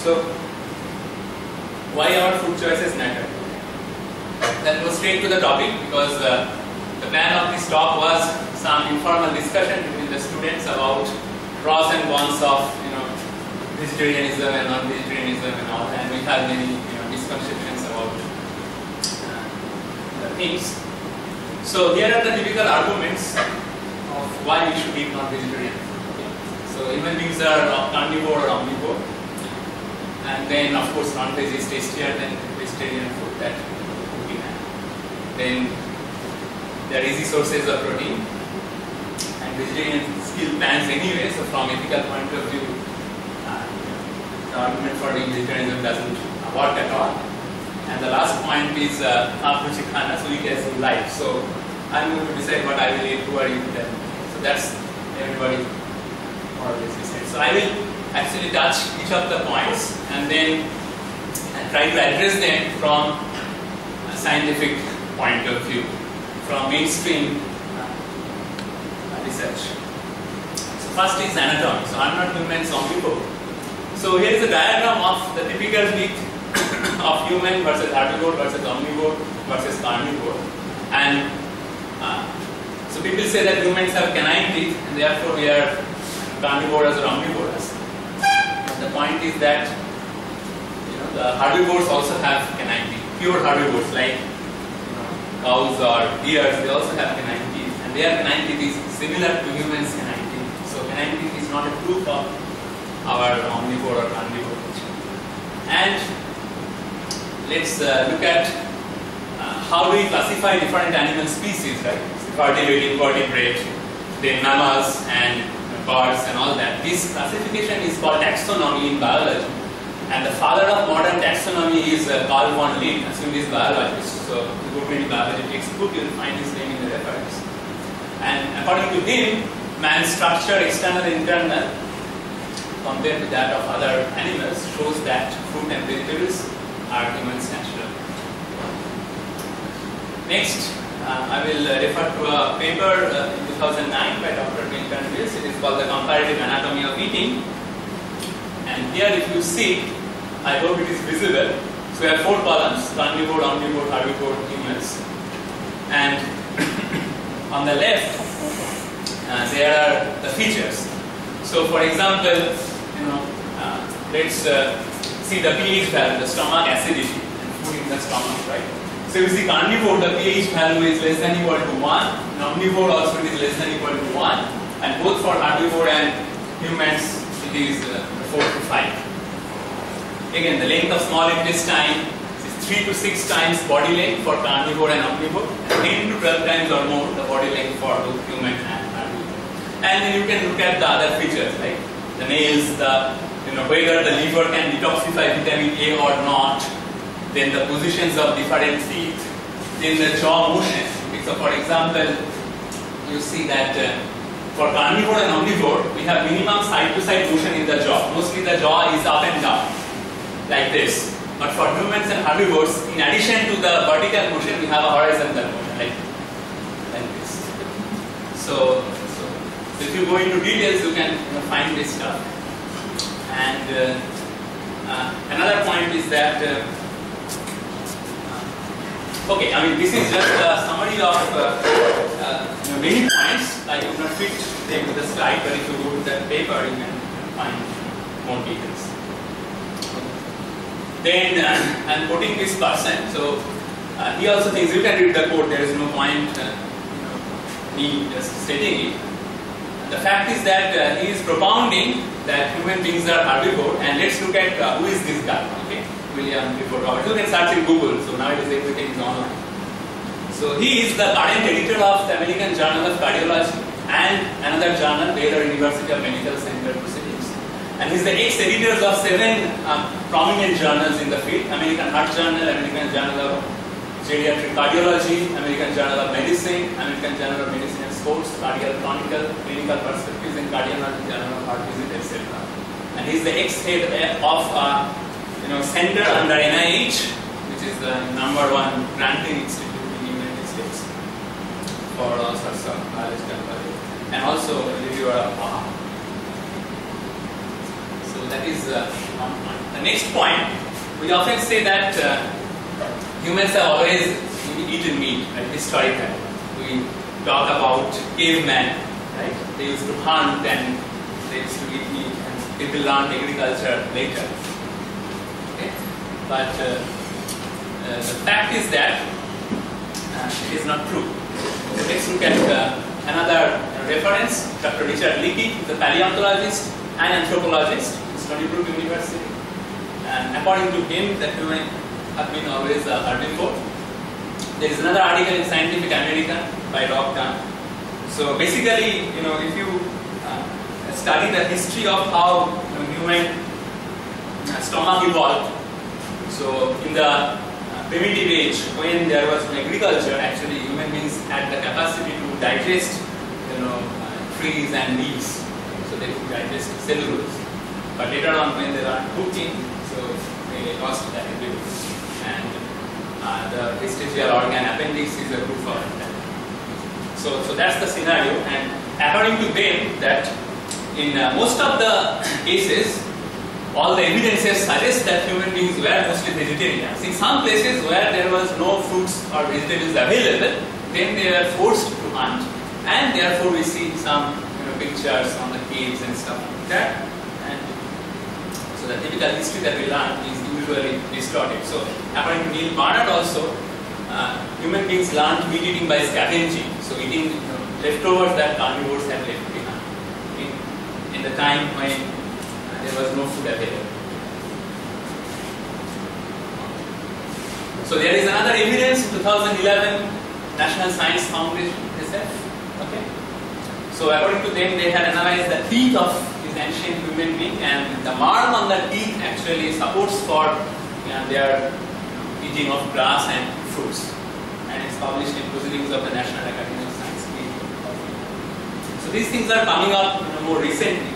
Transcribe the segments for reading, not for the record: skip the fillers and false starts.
So, why our food choices matter? Let's go straight to the topic, because the plan of this talk was some informal discussion between the students about pros and cons of vegetarianism and non-vegetarianism and all, and we had many misconceptions about the things. So here are the typical arguments of why we should eat non-vegetarian food. Okay. So human beings are carnivore or omnivore, and then of course non-veg is tastier than vegetarian food that we have. Then there are easy sources of protein, and vegetarians kill plants anyway, so from ethical point of view, the argument for being vegetarianism doesn't work at all. And the last point is Apruchi Khana, so eat as you like. So I'm going to decide what I will eat, who are you to tell me. So that's everybody more or less decided. So I will actually touch each of the points and then try to address them from a scientific point of view, from mainstream research. So first is anatomy. So I'm not human, so omnivore. So here is a diagram of the typical teeth of human versus herbivore versus omnivore versus carnivore. And so people say that humans have canine teeth and therefore we are carnivores or omnivores. But the point is that the herbivores also have canine teeth. Pure herbivores like cows or deers, they also have canine teeth, and their canine teeth is similar to humans' canine teeth. So canine teeth is not a proof of our omnivore or carnivore nature. And let's look at how do we classify different animal species, right? Vertebrate, invertebrate, then mammals and birds and all that. This classification is called taxonomy in biology. And the father of modern taxonomy is Carl von Linné, assumed is biologist. So if you go to any biology textbook, you will find his name in the reference. And according to him, man's structure, external and internal, compared to that of other animals, shows that fruit and vegetables are humans' natural. Next, I will refer to a paper in 2009 by Dr. Milton Wills. It is called The Comparative Anatomy of Eating. And here if you see, I hope it is visible. So we have 4 columns: carnivore, omnivore, herbivore, humans. And on the left, there are the features. So for example, let's see the pH value, the stomach acidity, and food in the stomach, right? So you see carnivore, the pH value is less than equal to 1, and omnivore also it is less than equal to 1, and both for herbivore and humans it is 4 to 5. Again, the length of small intestine is 3 to 6 times body length for carnivore and omnivore, and 10 to 12 times or more the body length for both human and herbivore. And then you can look at the other features like the nails, the whether the liver can detoxify vitamin A or not, then the positions of different teeth, then the jaw motion. So for example, you see that for carnivore and omnivore, we have minimum side-to-side motion in the jaw. Mostly the jaw is up and down, like this. But for humans and herbivores, in addition to the vertical motion, we have a horizontal motion, like this. So if you go into details, you can find this stuff. And another point is that, okay, I mean this is just a summary of many points. I could not fit them to the slide, but if you go to that paper, you can find more details. Then I'm quoting this person. So he also thinks you can read the quote. There is no point me just stating it. The fact is that he is propounding that human beings are herbivore, and let's look at who is this guy, okay? William Clifford Roberts. You can search in Google, so nowadays everything is online. So he is the current editor of the American Journal of Cardiology and another journal, Baylor University of Medical Center Proceedings. And he's the ex-editors of 7 prominent journals in the field: American Heart Journal, American Journal of Geriatric Cardiology, American Journal of Medicine, American Journal of Medicine and Sports, Cardiac Chronicle, Clinical Perspectives in Cardiology, Journal of Heart Disease, etc. And he is the ex-head of center under NIH, which is the #1 granting institute in the United States for all sorts of biological projects, and also a reviewer of AHA. So that is the next point. We often say that humans have always eaten meat, right? Historically. We talk about cavemen, right? They used to hunt and they used to eat meat, and people learned agriculture later. Okay? But the fact is that it is not true. So let's look at another reference. Dr. Richard Leakey is a paleontologist and anthropologist in Stony Brook University. And according to him, that humans have been always herbivore. There is another article in Scientific American by Rob Dunn. So basically, if you study the history of how human stomach evolved, so in the primitive age, when there was agriculture, actually human beings had the capacity to digest, trees and leaves, so they could digest cellulose. But later on, when they learned cooking, so they lost that ability. And the vestigial organ appendix is a proof of that. So that's the scenario. And according to them, that in most of the cases, all the evidences suggest that human beings were mostly vegetarians. In some places where there was no fruits or vegetables available, then they were forced to hunt, and therefore we see some pictures on the caves and stuff like that. And so the typical history that we learn is usually distorted. So according to Neil Barnard also, human beings learned meat eating by scavenging, so eating leftovers that carnivores had left behind in the time when there was no food available. So there is another evidence in 2011 National Science Foundation research. Okay. So according to them, they had analyzed the teeth of this ancient human being, and the mark on the teeth actually supports for their eating of grass and fruits, and it's published in Proceedings of the National Academy of Science. So these things are coming up more recently.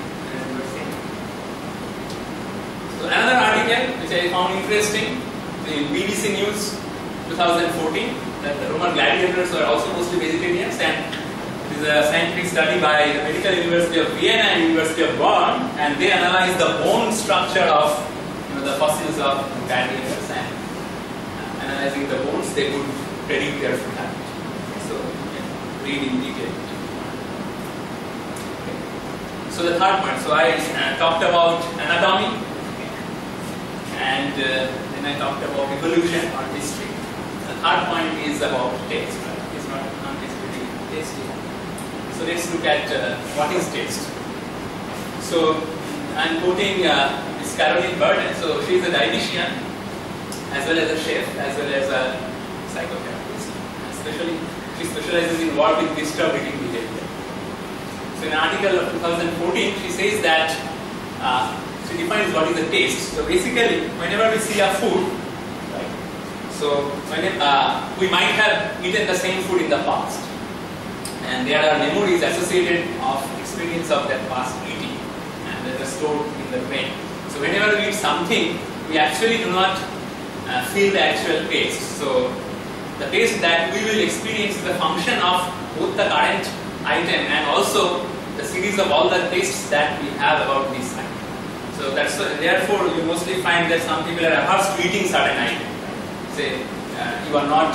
So another article which I found interesting in BBC News 2014, that the Roman gladiators were also mostly vegetarians, and it is a scientific study by the Medical University of Vienna and University of Bonn, and they analyzed the bone structure of the fossils of gladiators, and analyzing the bones, they could predict their food habit. So read in detail. Okay. So the third point. So I talked about anatomy. And then I talked about evolution or history. The third point is about taste. Right? It's not pretty tasty. So let's look at what is taste. So I'm quoting Miss Caroline Burden. So she's a dietitian, as well as a chef, as well as a psychotherapist. Especially, she specializes in work with disturbed eating behavior. So in an article of 2014, she says that she defines what is a taste. So basically, whenever we see a food, right, so we might have eaten the same food in the past, and there are memories associated of experience of that past eating, and that are stored in the brain. So whenever we eat something, we actually do not feel the actual taste. So the taste that we will experience is a function of both the current item and also the series of all the tastes that we have about this item. So that's therefore you mostly find that some people are averse to eating certain items. Say you are not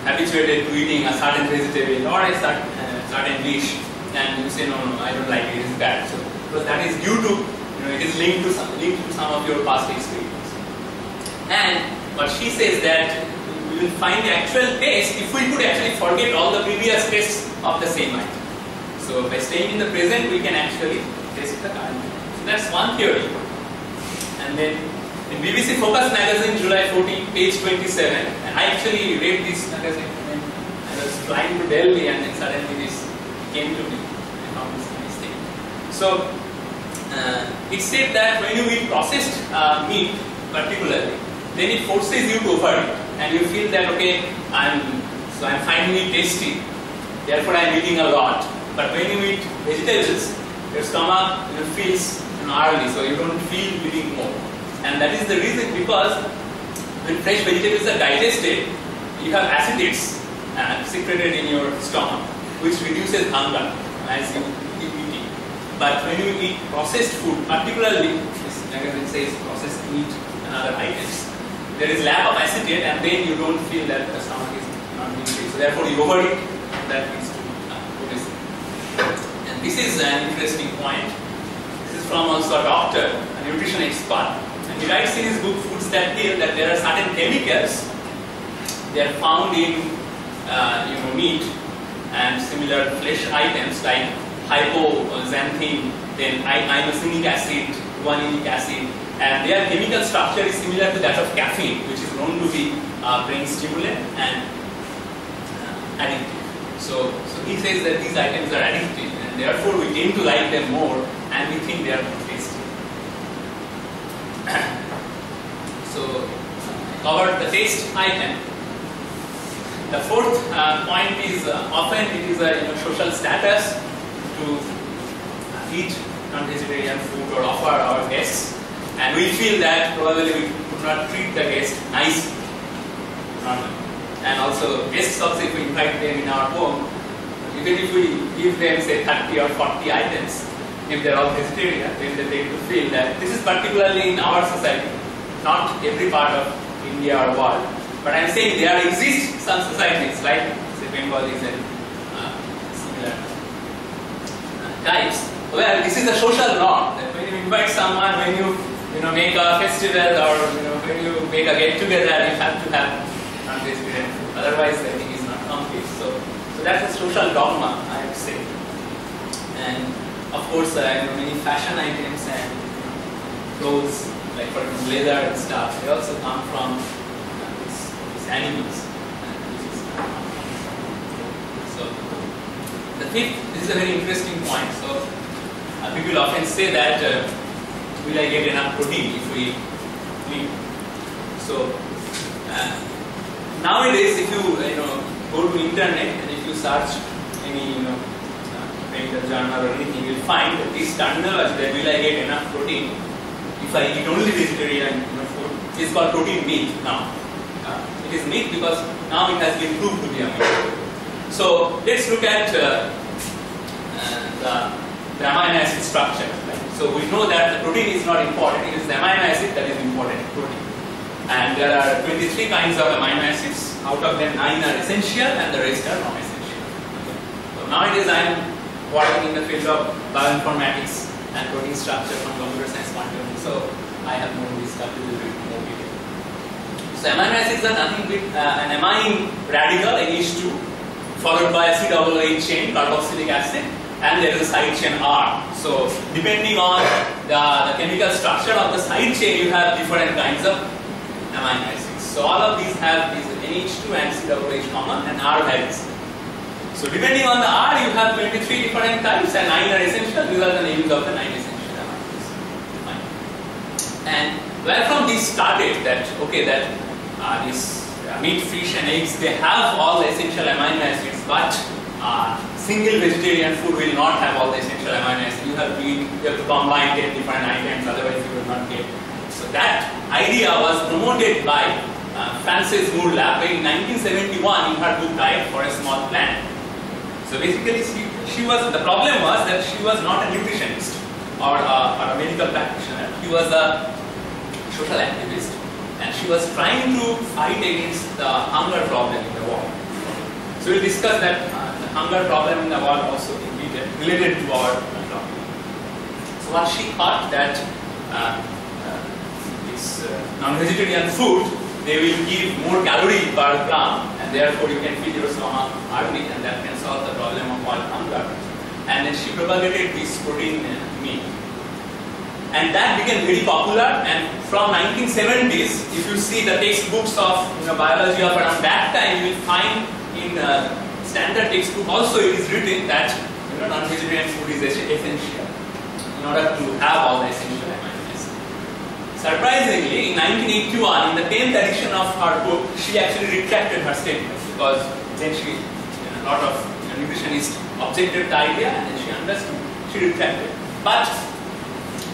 habituated to eating a certain vegetable or a certain dish, and you say no, I don't like it, it is bad. So because that is due to it is linked to some of your past experience. And but she says that we will find the actual taste if we could actually forget all the previous tastes of the same item. So by staying in the present, we can actually taste the current. That's one theory. And then in BBC Focus magazine, July 14, page 27, and I actually read this magazine when I was flying to Delhi, and then suddenly this came to me. I found this thing. So it said that when you eat processed meat, particularly, then it forces you to overeat, and you feel that okay, I'm finding it tasty, therefore I'm eating a lot. But when you eat vegetables, your stomach feels early, so you don't feel eating more. And that is the reason, because when fresh vegetables are digested, you have acids secreted in your stomach, which reduces hunger as you keep eating. But when you eat processed food, particularly this magazine says processed meat and other items, there is lack of acetate, and then you don't feel that the stomach is not being filled. So therefore you overeat, and that leads to obesity. And this is an interesting point. This is from also a doctor, a nutrition expert. And he writes in his book Foods That Kill that there are certain chemicals they are found in meat and similar flesh items like hypoxanthine, then inosinic acid, guaninic acid, and their chemical structure is similar to that of caffeine, which is known to be brain stimulant and addictive. So he says that these items are addictive, and therefore we tend to like them more, and we think they are more tasty. So I covered the taste item. The fourth point is often it is a social status to eat non-vegetarian food or offer our guests, and we feel that probably we could not treat the guest nicely. And also guests also, if we invite them in our home, even if we give them say 30 or 40 items, if they are all vegetarian, then they tend to feel that this is particularly in our society, not every part of India or world. But I am saying there exist some societies like say Bengalis and similar types where this is a social norm that when you invite someone, when you make a festival or when you make a get together, you have to have non-vegetarian food. Otherwise, I think it's not complete. So that's a social dogma, I would say. And of course, many fashion items and clothes, like for example leather and stuff, they also come from animals. So the fifth, this is a very interesting point. So people often say that will I get enough protein if we eat? So nowadays, if you go to internet and if you search any medical journal or anything, you will find that this terminology that will I get enough protein if I eat only vegetarian food is called protein myth now. It is myth because now it has been proved to be a myth. So let's look at the amino acid structure. Right? So we know that the protein is not important, it is the amino acid that is important, protein. And there are 23 kinds of amino acids, out of them 9 are essential and the rest are non-essential. Okay. So nowadays I am working in the field of bioinformatics and protein structure from computer science point of view. So I have known this stuff a little bit more detail. So amino acids are nothing but an amine radical NH2 followed by a COOH chain, carboxylic acid, and there is a side chain R. So depending on the chemical structure of the side chain, you have different kinds of amino acids. So all of these have these NH2 and COOH common, and R varies. So depending on the R, you have 23 different types, and 9 are essential. These are the names of the 9 essential amino acids. And where from this started that this meat, fish and eggs, they have all the essential amino acids, but single vegetarian food will not have all the essential amino acids. You have to combine 10 different items, otherwise you will not get. So that idea was promoted by Frances Moore Lab in 1971 in her book Diet for a Small Planet. So basically, the problem was that she was not a nutritionist or a medical practitioner. She was a social activist, and she was trying to fight against the hunger problem in the world. So we'll discuss that the hunger problem in the world also related to our topic. So what she thought that this non-vegetarian food, they will give more calorie per gram, and therefore you can fill your stomach early, and that can solve the problem of world hunger. And then she propagated this protein meat. And that became very popular, and from 1970s, if you see the textbooks of biology of around that time, you will find in standard textbook also it is written that non-vegetarian food is essential in order to have all the essential amino acids. Surprisingly, in 1981, in the 10th edition of her book, she actually retracted her statement, because then a lot of nutritionists objected to the idea, and then she understood, she retracted. But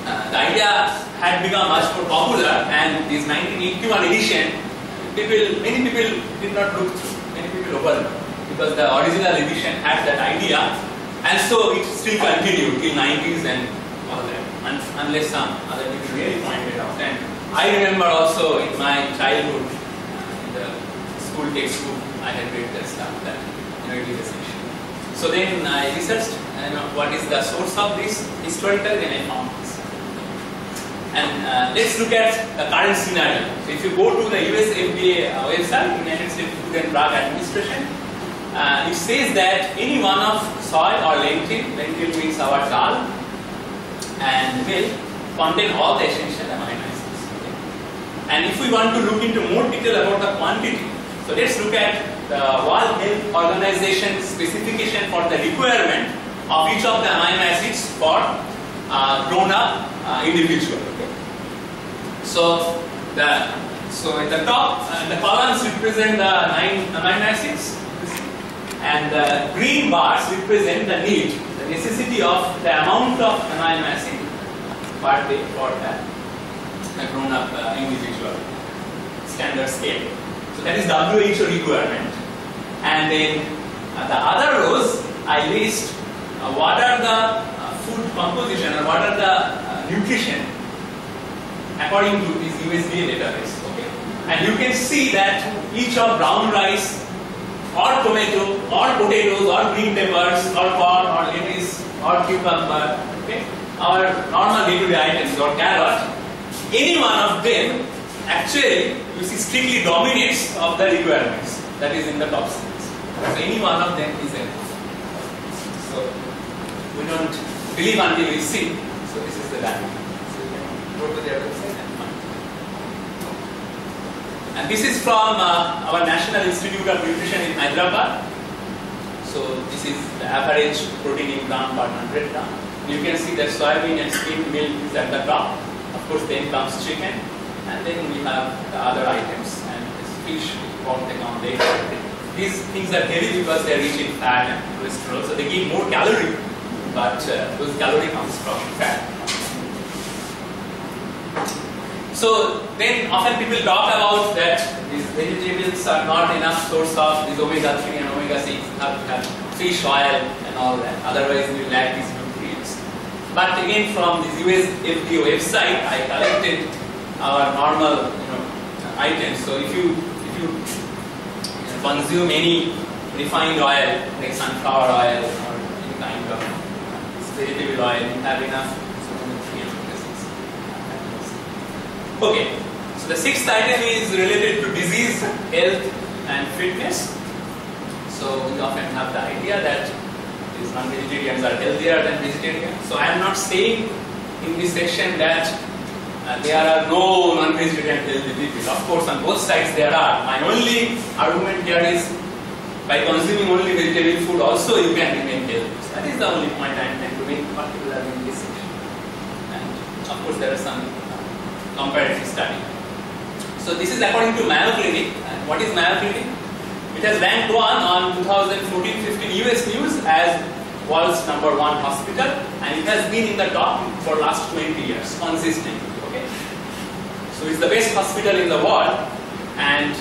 the idea had become much more popular, and this 1981 edition, many people did not look through, many people overlooked, because the original edition had that idea, And so it still continued till 90s and all that, unless some other people really pointed out. And I remember also in my childhood, in the school textbook, I had read that stuff, that it is essential. So then I researched what is the source of this historical, then I found this. And let's look at the current scenario. So if you go to the US FDA website, United States Food and Drug Administration, it says that any one of soy or lentil means our dal and milk, contain all the essential amino acids. Okay? And if we want to look into more detail about the quantity, so let's look at the World Health Organization specification for the requirement of each of the amino acids for grown-up individual. Okay? So at the top, the columns represent the 9 amino acids, and the green bars represent the need, the necessity of the amount of amino acid per day for the grown-up individual standard scale. So that is WHO requirement. And then the other rows I list what are the food composition or what are the nutrition according to this USDA database. Okay? And you can see that each of brown rice or tomato or potatoes or green peppers or corn or lettuce or cucumber, okay, our normal day-to-day items or carrot, any one of them actually you see strictly dominates of the requirements that is in the top series. So any one of them is enough. So we don't believe until we see. So this is the data. So you can go to their website and find. And this is from our National Institute of Nutrition in Hyderabad. So this is the average protein in gram per 100 gram. You can see that soybean and skimmed milk is at the top. Of course, then comes chicken, and then we have the other items and this fish, what they come later. These things are heavy because they are rich in fat and cholesterol, so they give more calorie, but those calorie comes from fat. So then often people talk about that these vegetables are not enough source of these omega-3 and omega-6. You have to have fish oil and all that, otherwise we lack these nutrients. But again, from this US FDA website, I collected our normal items. So if you consume any refined oil like sunflower oil or any kind of vegetable oil, you have enough. Okay, so the sixth item is related to disease, health and fitness. So we often have the idea that these non-vegetarians are healthier than vegetarians. So I am not saying in this section that there are no non-vegetarian healthy people. Of course, on both sides there are. My only argument here is by consuming only vegetarian food also you can remain healthy. So that is the only point I am trying to make, particularly in this section. And of course there are some comparative study. So this is according to Mayo Clinic. And what is Mayo Clinic? It has ranked 1 on 2014-15 US News as world's #1 hospital, and it has been in the top for last 20 years consistently. Okay, so it's the best hospital in the world, and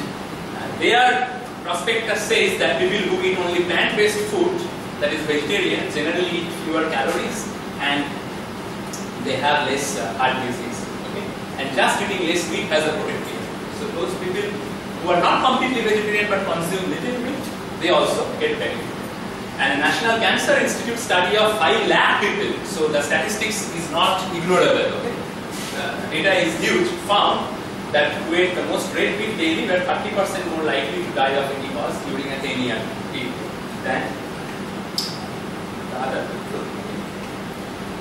their prospectus says that people who eat only plant-based food, that is vegetarian, generally eat fewer calories and they have less heart disease. Okay, and just eating less meat has a protective. So those people who are not completely vegetarian but consume little meat, they also get benefit. And a National Cancer Institute study of 5 lakh people, so the statistics is not ignorable. Okay? The data is huge, found that who ate the most red meat daily were 30% more likely to die of any cause during a 10-year period than the other people.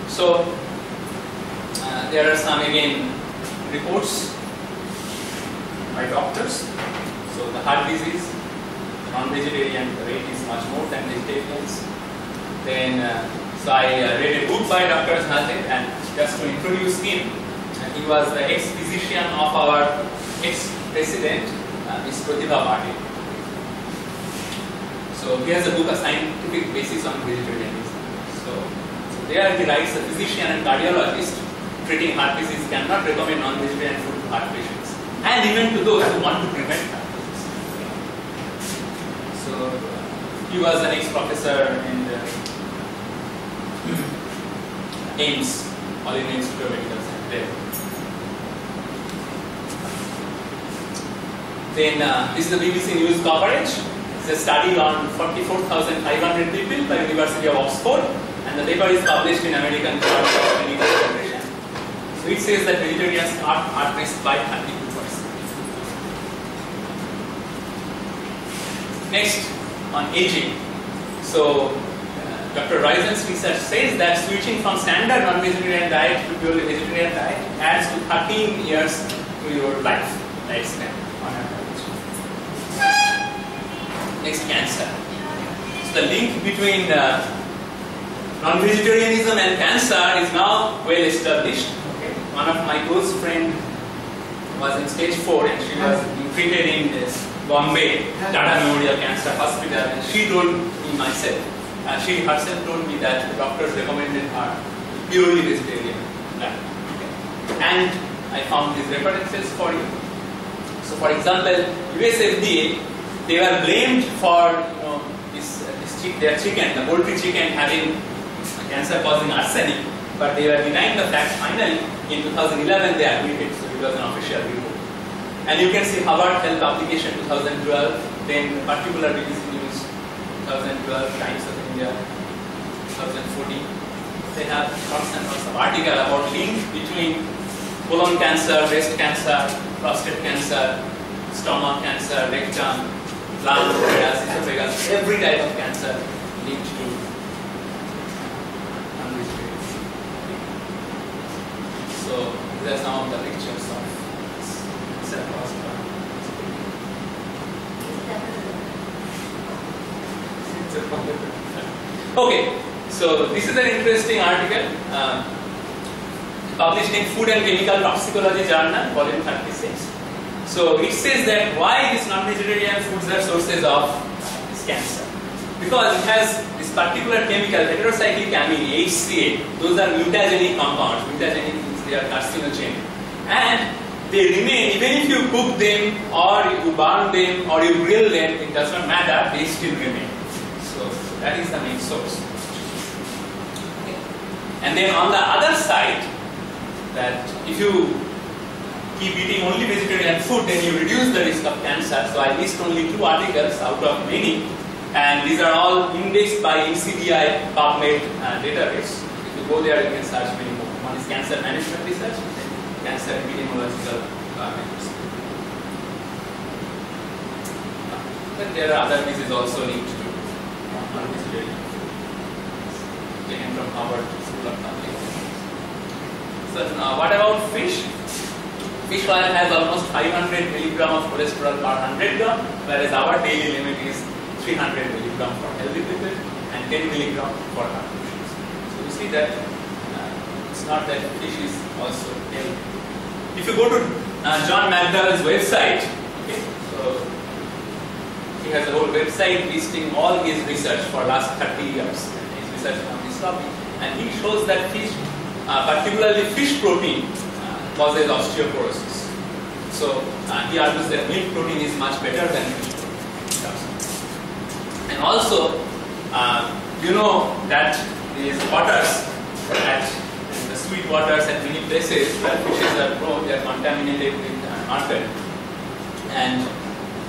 So there are some again reports by doctors. So the heart disease, non-vegetarian rate is much more than vegetarians. Then, so I read a book by Dr. Hazet, and just to introduce him, he was the ex-physician of our ex-president, Ms. Pratibha Patil. So he has a book, A Scientific Basis on Vegetarianism. So there he writes, a physician and cardiologist treating heart disease cannot recommend non-vegetarian food to heart patients, and even to those who want to prevent heart disease. So he was an ex-professor in the AIIMS, All India Institute of Medical Science. There. Then this is the BBC News coverage. It's a study on 44,500 people by University of Oxford, and the paper is published in American Journal of Clinical Nutrition. So it says that vegetarians are at risk by 32%. Next, on aging. So Dr. Reisen's research says that switching from standard non-vegetarian diet to purely vegetarian diet adds to 13 years to your lifespan on average. Next, cancer. So the link between non-vegetarianism and cancer is now well established. Okay. One of my close friends was in stage 4 and she was treated in this Bombay Tata Memorial Cancer Hospital, and she told me myself, she herself told me that the doctors recommended her purely vegetarian diet. Okay. And I found these references for you. So for example, US FDA, they were blamed for their chicken, the poultry chicken, having cancer-causing arsenic, but they were denying the fact. Finally, in 2011, they admitted, so it was an official report. And you can see Harvard Health Publication 2012, then particular BBC News 2012, Times of India 2014. They have lots and lots of articles about link between colon cancer, breast cancer, prostate cancer, stomach cancer, rectum, lung, esophagus, every type of cancer linked to non-vegetarians. So these are some of the pictures of cancer caused by. Okay, so this is an interesting article published in Food and Chemical Toxicology Journal, volume 36. So it says that why these non-vegetarian foods are sources of this cancer. Because it has this particular chemical, heterocyclic amine, HCA. Those are mutagenic compounds. Mutagenic means they are carcinogenic. And they remain, even if you cook them, or you burn them, or you grill them, it does not matter, they still remain. So that is the main source. Okay. And then on the other side, that if you keep eating only vegetarian food, then you reduce the risk of cancer. So I list only 2 articles out of many, and these are all indexed by NCBI PubMed database. If you go there, you can search many more. One is cancer management research, and cancer epidemiological measures. Then there are other diseases also linked to non-vegetarian food, taken from Harvard School of Public Health. So what about fish? Fish oil has almost 500 milligram of cholesterol per 100 gram, whereas our daily limit is 300 milligram for healthy people and 10 milligram for carnivores. So you see that it's not that fish is also healthy. If you go to John McDowell's website, okay, so he has a whole website listing all his research for last 30 years, his research on this topic, and he shows that fish, particularly fish protein, causes osteoporosis. So he argues that milk protein is much better than fish protein. And also, you know that these waters, the sweet waters at many places where fishes are grown, they are contaminated with mercury. And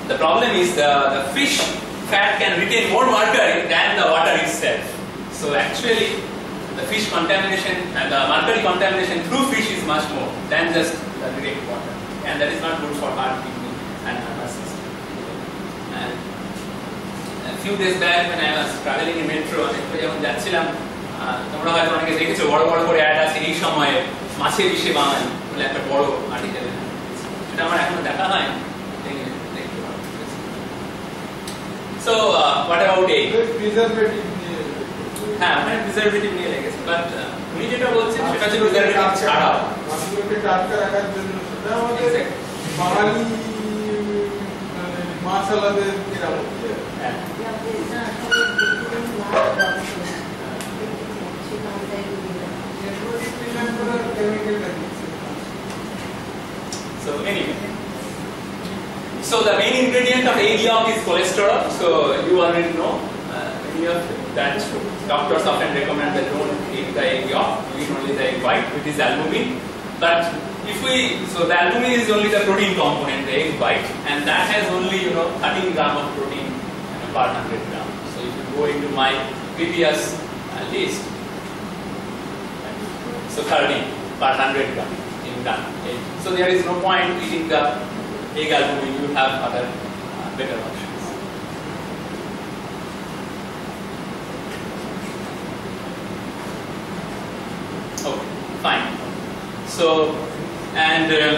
the problem is the fish fat can retain more mercury than the water itself. So actually, the fish contamination and the mercury contamination through fish is much more than just the direct water, and that is not good for heart, kidney, and nervous system. And a few days back, when I was traveling in metro, যখন যাচ্ছিলাম, তোমরা হয়তো অনেকে দেখেছো বড় বড় করে add আছে এই সময়ে মাছের ইসে বাঙালি বলে একটা বড় আর্টিকেল, সেটা আমার এখনো দেখা হয়। So what about egg? Preservative. হ্যাঁ, মানে প্রিজারভেটিভ নিয়ে লেগেছে, বাট উনি যেটা বলছেন সেটা হচ্ছে প্রিজারভেটিভ ছাড়াও মাছগুলোকে টাটকা রাখার জন্য সেটা আমাদের বাঙালি মাছ আলাদা কিরকম। হ্যাঁ, so anyway, so the main ingredient of egg yolk is cholesterol. So you already know, many of you. that doctors often recommend that don't eat the egg yolk, eat only the egg white, which is albumin. But so the albumin is only the protein component, the egg white, and that has only 13 gram of protein per 100 gram. So if you go into my previous list, so 30 per 100 gram in that egg. So there is no point eating the egg albumin. You have other better options. Okay, fine. So, and there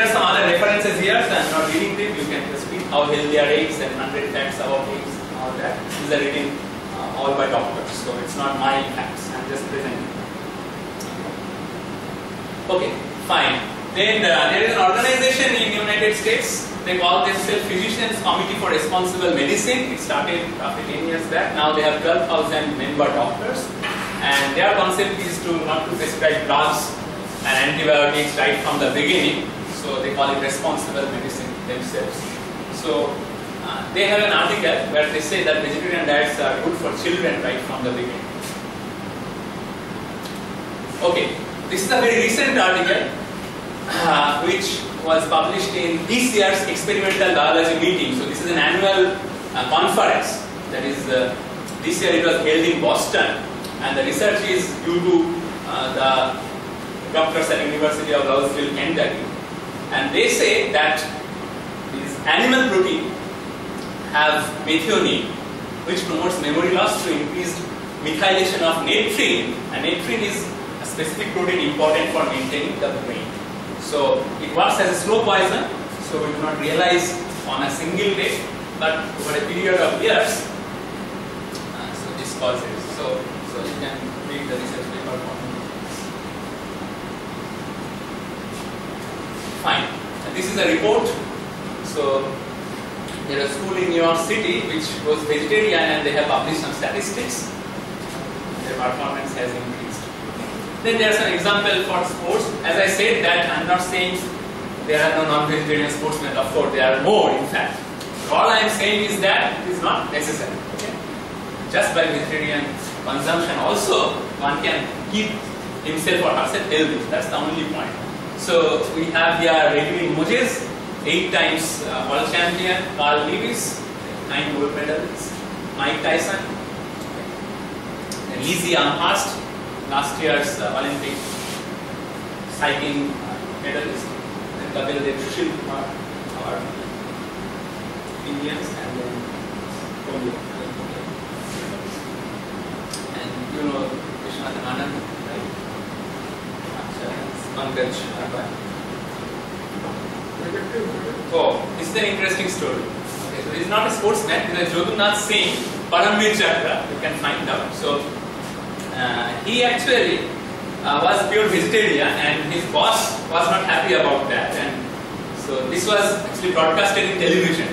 are some other references here, so I am not reading them. You can just read how healthy are eggs and 100 facts about eggs and all that. These are written all by doctors, so it's not my facts. I am just presenting. Okay, fine. Then there is an organization in United States. They call themselves Physicians Committee for Responsible Medicine. It started roughly 10 years back. Now they have 12,000 member doctors, and their concept is not to prescribe drugs and antibiotics right from the beginning. So they call it responsible medicine themselves. So they have an article where they say that vegetarian diets are good for children right from the beginning. Okay, this is a very recent article which was published in this year's experimental biology meeting. So this is an annual conference. That is, this year it was held in Boston, and the research is due to the doctors at University of Louisville, Kentucky. And they say that these animal protein have methionine, which promotes memory loss through increased methylation of naphthalene. And naphthalene is a specific protein important for maintaining the brain. So it works as a slow poison, so we do not realize on a single day, but over a period of years, so this causes. So you can read the research paper for me. Fine. And this is a report. So there is a school in New York City which was vegetarian, and they have published some statistics. Their performance has increased. Then there is an example for sports. As I said that I am not saying there are no non-vegetarian sportsmen. Of course, there are more in fact. All I am saying is that it is not necessary. Okay? Just by vegetarian consumption also, one can keep himself or herself healthy. That's the only point. So we have here Redwin Moses, 8 times world champion, Carl Lewis, 9 gold medalists, Mike Tyson, Lizzie Amherst, last year's Olympic cycling medalist, and Kapil Dev Shilpa, our Indians, and then Kongo. And you know Vishwanathan Anand, right? Pankaj Arpan. Oh, this is an interesting story. Okay, so he is not a sportsman, he is Jyotirnath Singh, Paramveer Chakra, you can find out. So he actually was pure vegetarian, and his boss was not happy about that, and so this was actually broadcasted in television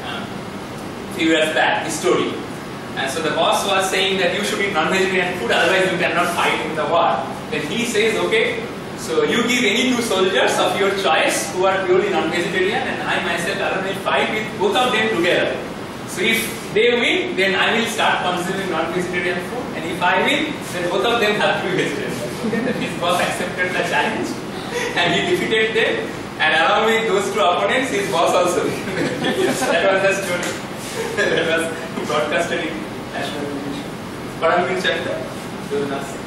a few years back, this story. And so the boss was saying that you should eat non-vegetarian food, otherwise you cannot fight in the war. Then he says, okay, so you give any 2 soldiers of your choice who are purely non-vegetarian, and I myself will fight with both of them together. So if they win, then I will start consuming non-vegetarian food, and if I win, then both of them have to be vegetarian. Okay? Then his boss accepted the challenge, and he defeated them, and along with those 2 opponents, his boss also became vegetarian. That was the story. That was broadcasted in national television. Paramveer Chakra, Jyotirnath Singh.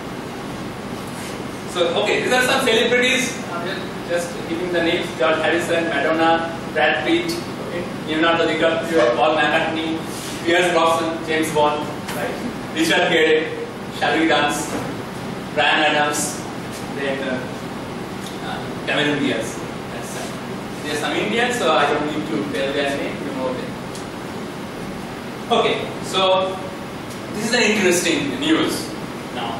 So, okay, these are some celebrities. I'm just giving the names: George Harrison, Madonna, Brad Pitt, okay, Leonardo DiCaprio, Paul McCartney, Pierce Brosnan, James Bond, right? Richard Gere, Shall We Dance, Bryan Adams, then Cameron Diaz. There are some Indians, so I don't need to tell their name. You know them. Okay, so this is an interesting news now.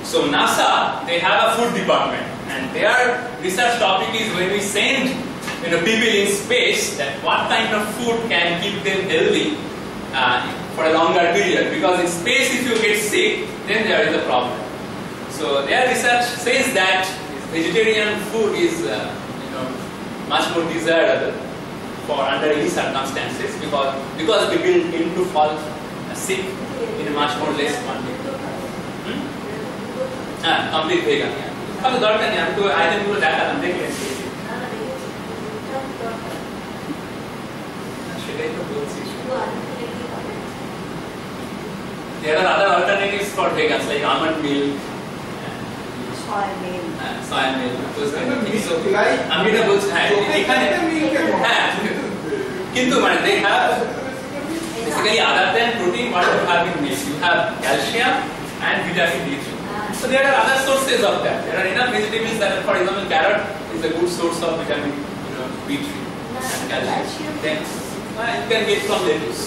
So NASA, they have a food department, and their research topic is when we send people in space, that what kind of food can keep them healthy for a longer period. Because in space, if you get sick, then there is a problem. So their research says that vegetarian food is much more desirable for under any circumstances, because people tend to fall sick in a much more less quantity. Complete vegan. তাহলে দরকার নেই, আমি তো আইটেমগুলো দেখালাম, দেখলেন সেটাই তো বলছি। There are other alternatives for vegans like almond milk, soy milk, those kind of things. So আমি এটা বলছি, হ্যাঁ এখানে হ্যাঁ কিন্তু মানে they have basically other than protein what you have in milk, you have calcium and vitamin D3. So there are other sources of that. There are enough vegetables that, for example, carrot is a good source of vitamin B3 and calcium. Then you can get from lettuce.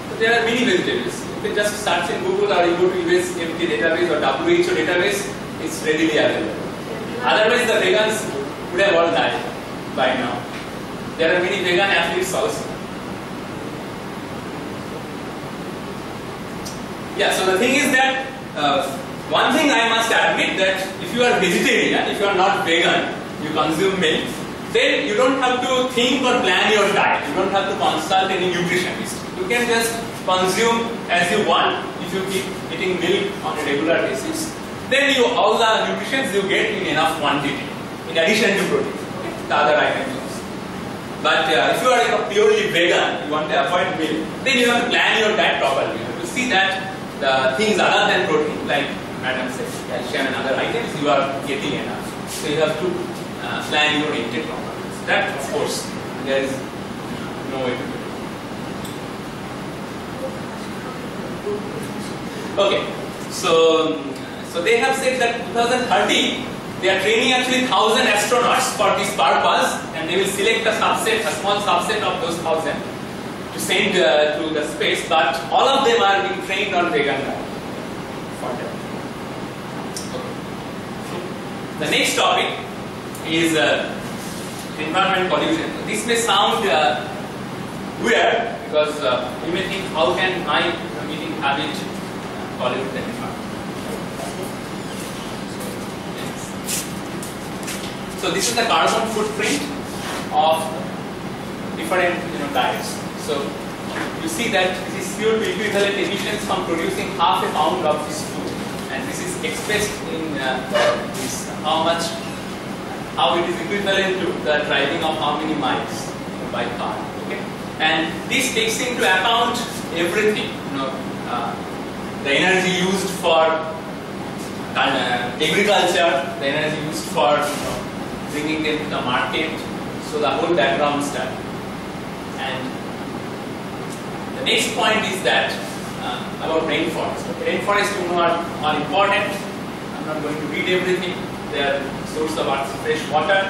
So there are many vegetables. You can just search in Google or you go to USFDA database or WHO database. It's readily available. Otherwise, the vegans would have all died by now. There are many vegan athletes also. Yeah. So the thing is that. One thing I must admit that if you are vegetarian, if you are not vegan, you consume milk, then you don't have to think or plan your diet. You don't have to consult any nutritionist. You can just consume as you want. If you keep eating milk on a regular basis, then all the nutrients you get in enough quantity, in addition to protein, okay, the other items also. But if you are purely vegan, you want to avoid milk, then you have to plan your diet properly. You have to see that the things other than protein, like Madam said, calcium and other items, you are getting enough. So you have to plan your intake properly. So that, of course, there is no way to do it. Okay, so they have said that 2030 they are training actually 1,000 astronauts for this purpose, and they will select a subset, a small subset of those 1,000 to send to the space. But all of them are being trained on vegan diet for that. The next topic is environment pollution. This may sound weird because you may think, how can my eating habit pollute the environment? So this is the carbon footprint of different diets. So you see that this is CO2 equivalent emissions from producing half a pound of this food, and this is expressed in this. How it is equivalent to the driving of how many miles by car. Okay, and this takes into account everything. The energy used for agriculture, the energy used for bringing them to the market. So the whole background stuff. And the next point is that about rainforest. Rainforests, are important. I'm not going to read everything. They are source of fresh water,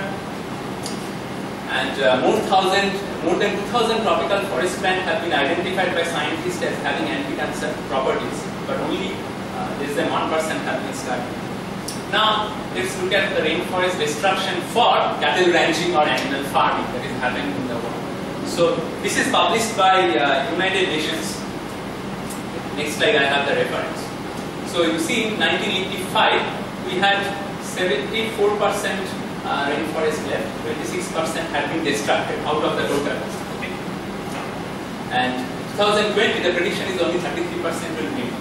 and more than 2,000 tropical forest plants have been identified by scientists as having anti-cancer properties, but only less than 1% have been studied. Now let's look at the rainforest destruction for cattle ranching or animal farming that is happening in the world. So this is published by United Nations. Next slide, I have the reference. So you see, in 1985 we had 74% rainforest left, 26% had been destructed out of the total. Okay. And 2020, the prediction is only 33% will remain.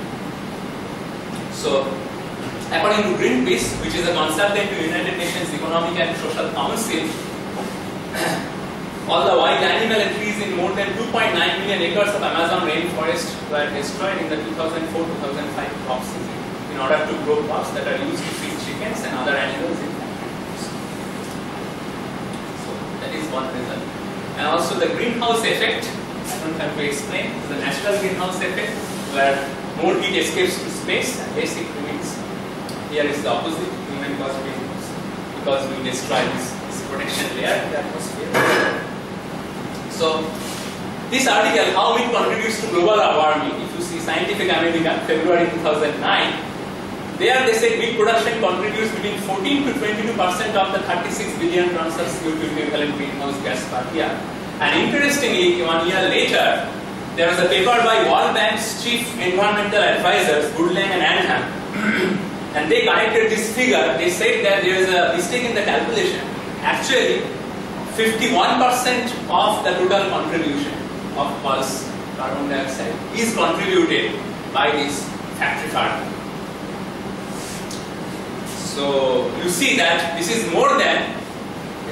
So, according to Greenpeace, which is a consultant to United Nations Economic and Social Council, all the wild animal and trees in more than 2.9 million acres of Amazon rainforest were destroyed in the 2004-2005 crop season in order to grow crops that are used to feed chickens and other animals in factories. So that is one reason. And also the greenhouse effect, I don't have to explain, the natural greenhouse effect where more heat escapes to space and less it remains. Here is the opposite, human caused greenhouse, because we destroy this protection layer in the atmosphere. So this article, how it contributes to global warming, if you see Scientific American, February 2009, there they say meat production contributes between 14 to 22% of the 36 billion tons of CO2 equivalent greenhouse gas per year. And interestingly, 1 year later, there was a paper by World Bank's chief environmental advisors, Goodland and Anham, and they corrected this figure. They said that there is a mistake in the calculation. Actually, 51% of the total contribution of pulse carbon dioxide is contributed by this factory farming. So you see that this is more than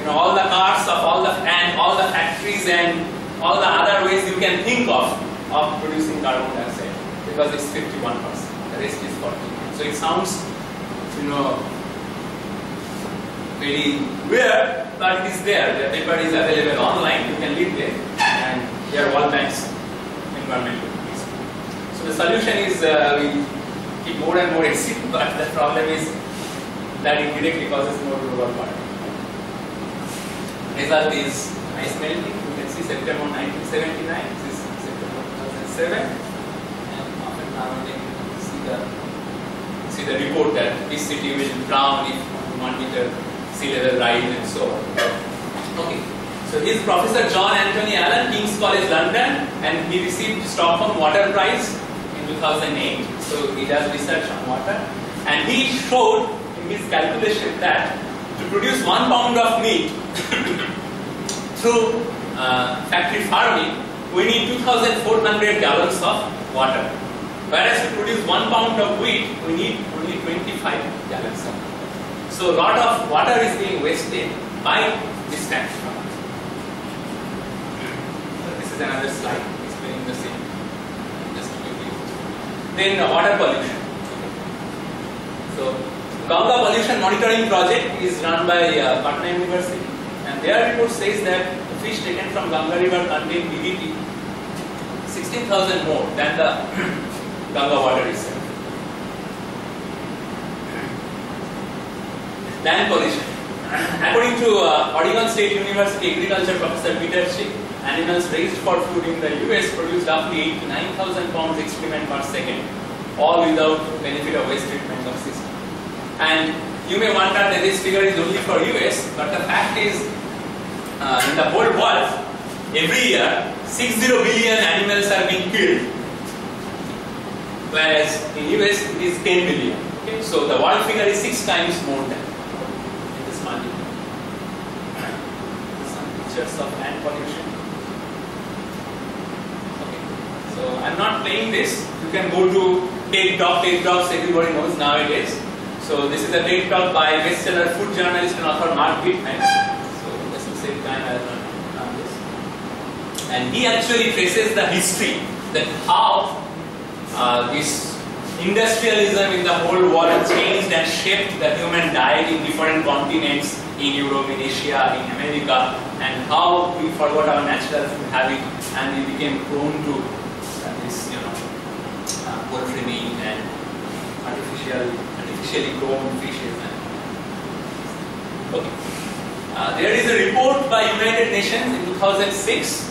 all the cars of all the factories and all the other ways you can think of producing carbon dioxide, because it's 51%. The rest is 40%. So it sounds very weird, but it is there. The paper is available online. You can read there, and there are World Bank's environmental policy. So the solution is we keep more and more acid, but the problem is that it directly causes more global warming. Result is ice melting. You can see September 1979. This is September 2007, and often nowadays you see the report that this city will drown if 1 meter sea level rise and so on. Okay, so he is Professor John Anthony Allen, King's College London, and he received Stockholm Water Prize in 2008. So he does research on water, and he showed in his calculation that to produce 1 pound of meat through factory farming, we need 2,400 gallons of water. Whereas to produce 1 pound of wheat, we need only 25 gallons of water. So a lot of water is being wasted by this factory farming. So this is another slide explaining the same. Just quickly. Then water pollution. So Ganga Pollution Monitoring Project is run by Patna University, and their report says that the fish taken from Ganga River contain DDT 16,000 more than the Ganga water itself. Land pollution. According to Oregon State University Agriculture Professor Peter Schick, animals raised for food in the US produce roughly 8 to 9,000 pounds excrement per second, all without benefit of waste treatment of system. And you may wonder that this figure is only for US, but the fact is, in the whole world, every year 60 billion animals are being killed, whereas in US it is 10 billion. Okay? So the world figure is 6 times more than in this market. Some pictures of land pollution. Okay. So I'm not playing this. You can go to TED Talks, everybody knows nowadays. So this is a TED Talk by bestseller food journalist and author Mark Bittman. So just to save time, I will not run this. And he actually traces the history that how this industrialism in the whole world changed and shaped the human diet in different continents, in Europe, in Asia, in America, and how we forgot our natural food habit and we became prone to this, poultry meat and artificially grown fishes. Okay. There is a report by United Nations in 2006,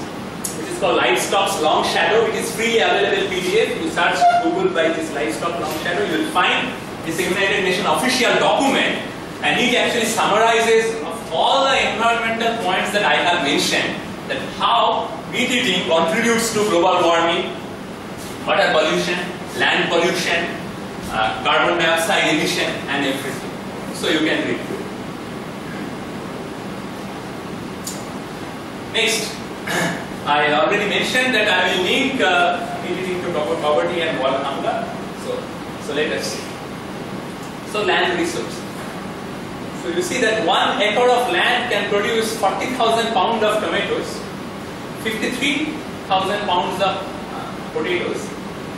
which is called Livestock's Long Shadow. It is freely available PDF. You search Google by this Livestock Long Shadow, you will find this United Nations official document, and it actually summarizes of all the environmental points that I have mentioned, that how meat eating contributes to global warming, water pollution, land pollution, carbon dioxide emission, and everything. So you can read through. Next, I already mentioned that I will link meat eating to poverty and world hunger. So let us see. So land resource. So you see that 1 acre of land can produce 40,000 pounds of tomatoes, 53,000 pounds of potatoes,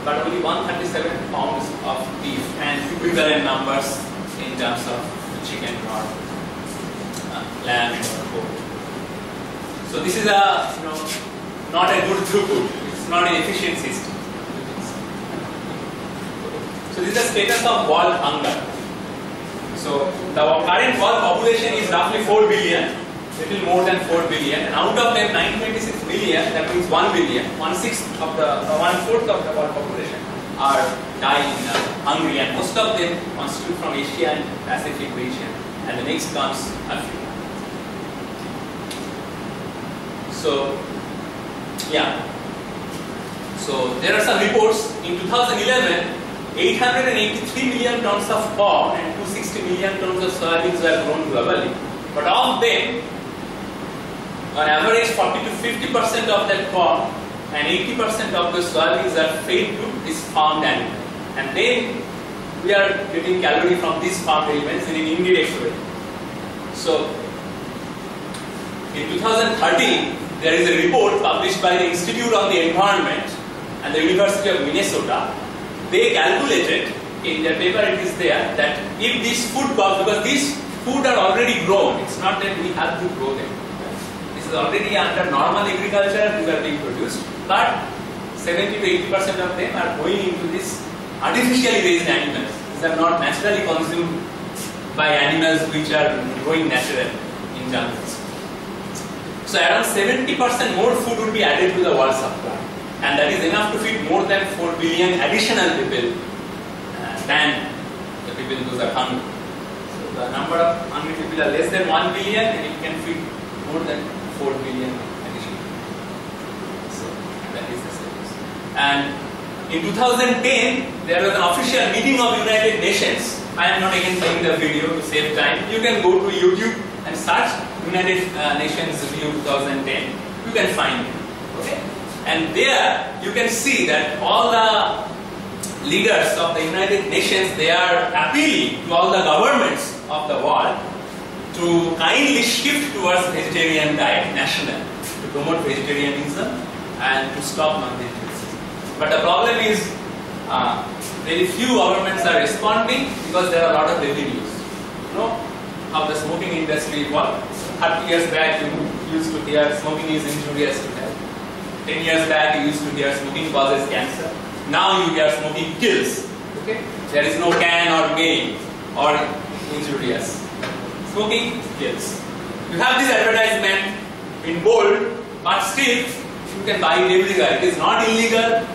but only 137 pounds of beef, and equivalent numbers in terms of chicken or lamb or pork. So this is a not a good throughput. It's not an efficient system. So this is the status of world hunger. So the current world population is roughly 4 billion, little more than 4 billion, and out of them 926 billion, that means 1 billion, 1/4 of the world population are dying hungry, and most of them constitute from Asia and Pacific region, and the next comes Africa. So yeah, so there are some reports in 2011. 883 million tons of corn and 260 million tons of soybeans were grown globally. But of them, on average 40 to 50% of that corn and 80% of the soybeans are fed to this farmed animal. And then we are getting calorie from these farmed elements in an indirect way. So, in 2013, there is a report published by the Institute on the Environment and the University of Minnesota. They calculated, in their paper it is there, that if this food cost, because these food are already grown, it's not that we have to grow them. This is already under normal agriculture, these are being produced, but 70 to 80% of them are going into this artificially raised animals. These are not naturally consumed by animals which are growing natural in jungles. So around 70% more food would be added to the world supply, and that is enough to feed more than 4 billion additional people than the people who are hungry. So the number of hungry people are less than 1 billion, and it can feed more than 4 billion additional. So that is the status. And in 2010, there was an official meeting of United Nations. I am not again playing the video to save time. You can go to YouTube and search United Nations View 2010. You can find it. Okay? And there you can see that all the leaders of the United Nations, they are appealing to all the governments of the world to kindly shift towards vegetarian diet national, to promote vegetarianism and to stop malnutrition. But the problem is very few governments are responding because there are a lot of revenues. You know how the smoking industry works. 30 years back you used to hear smoking is injurious to health. 10 years back you used to hear smoking causes cancer. Now you hear smoking kills. Okay? There is no can or may or injurious. Smoking kills. You have this advertisement in bold, but still you can buy it everywhere. It is not illegal.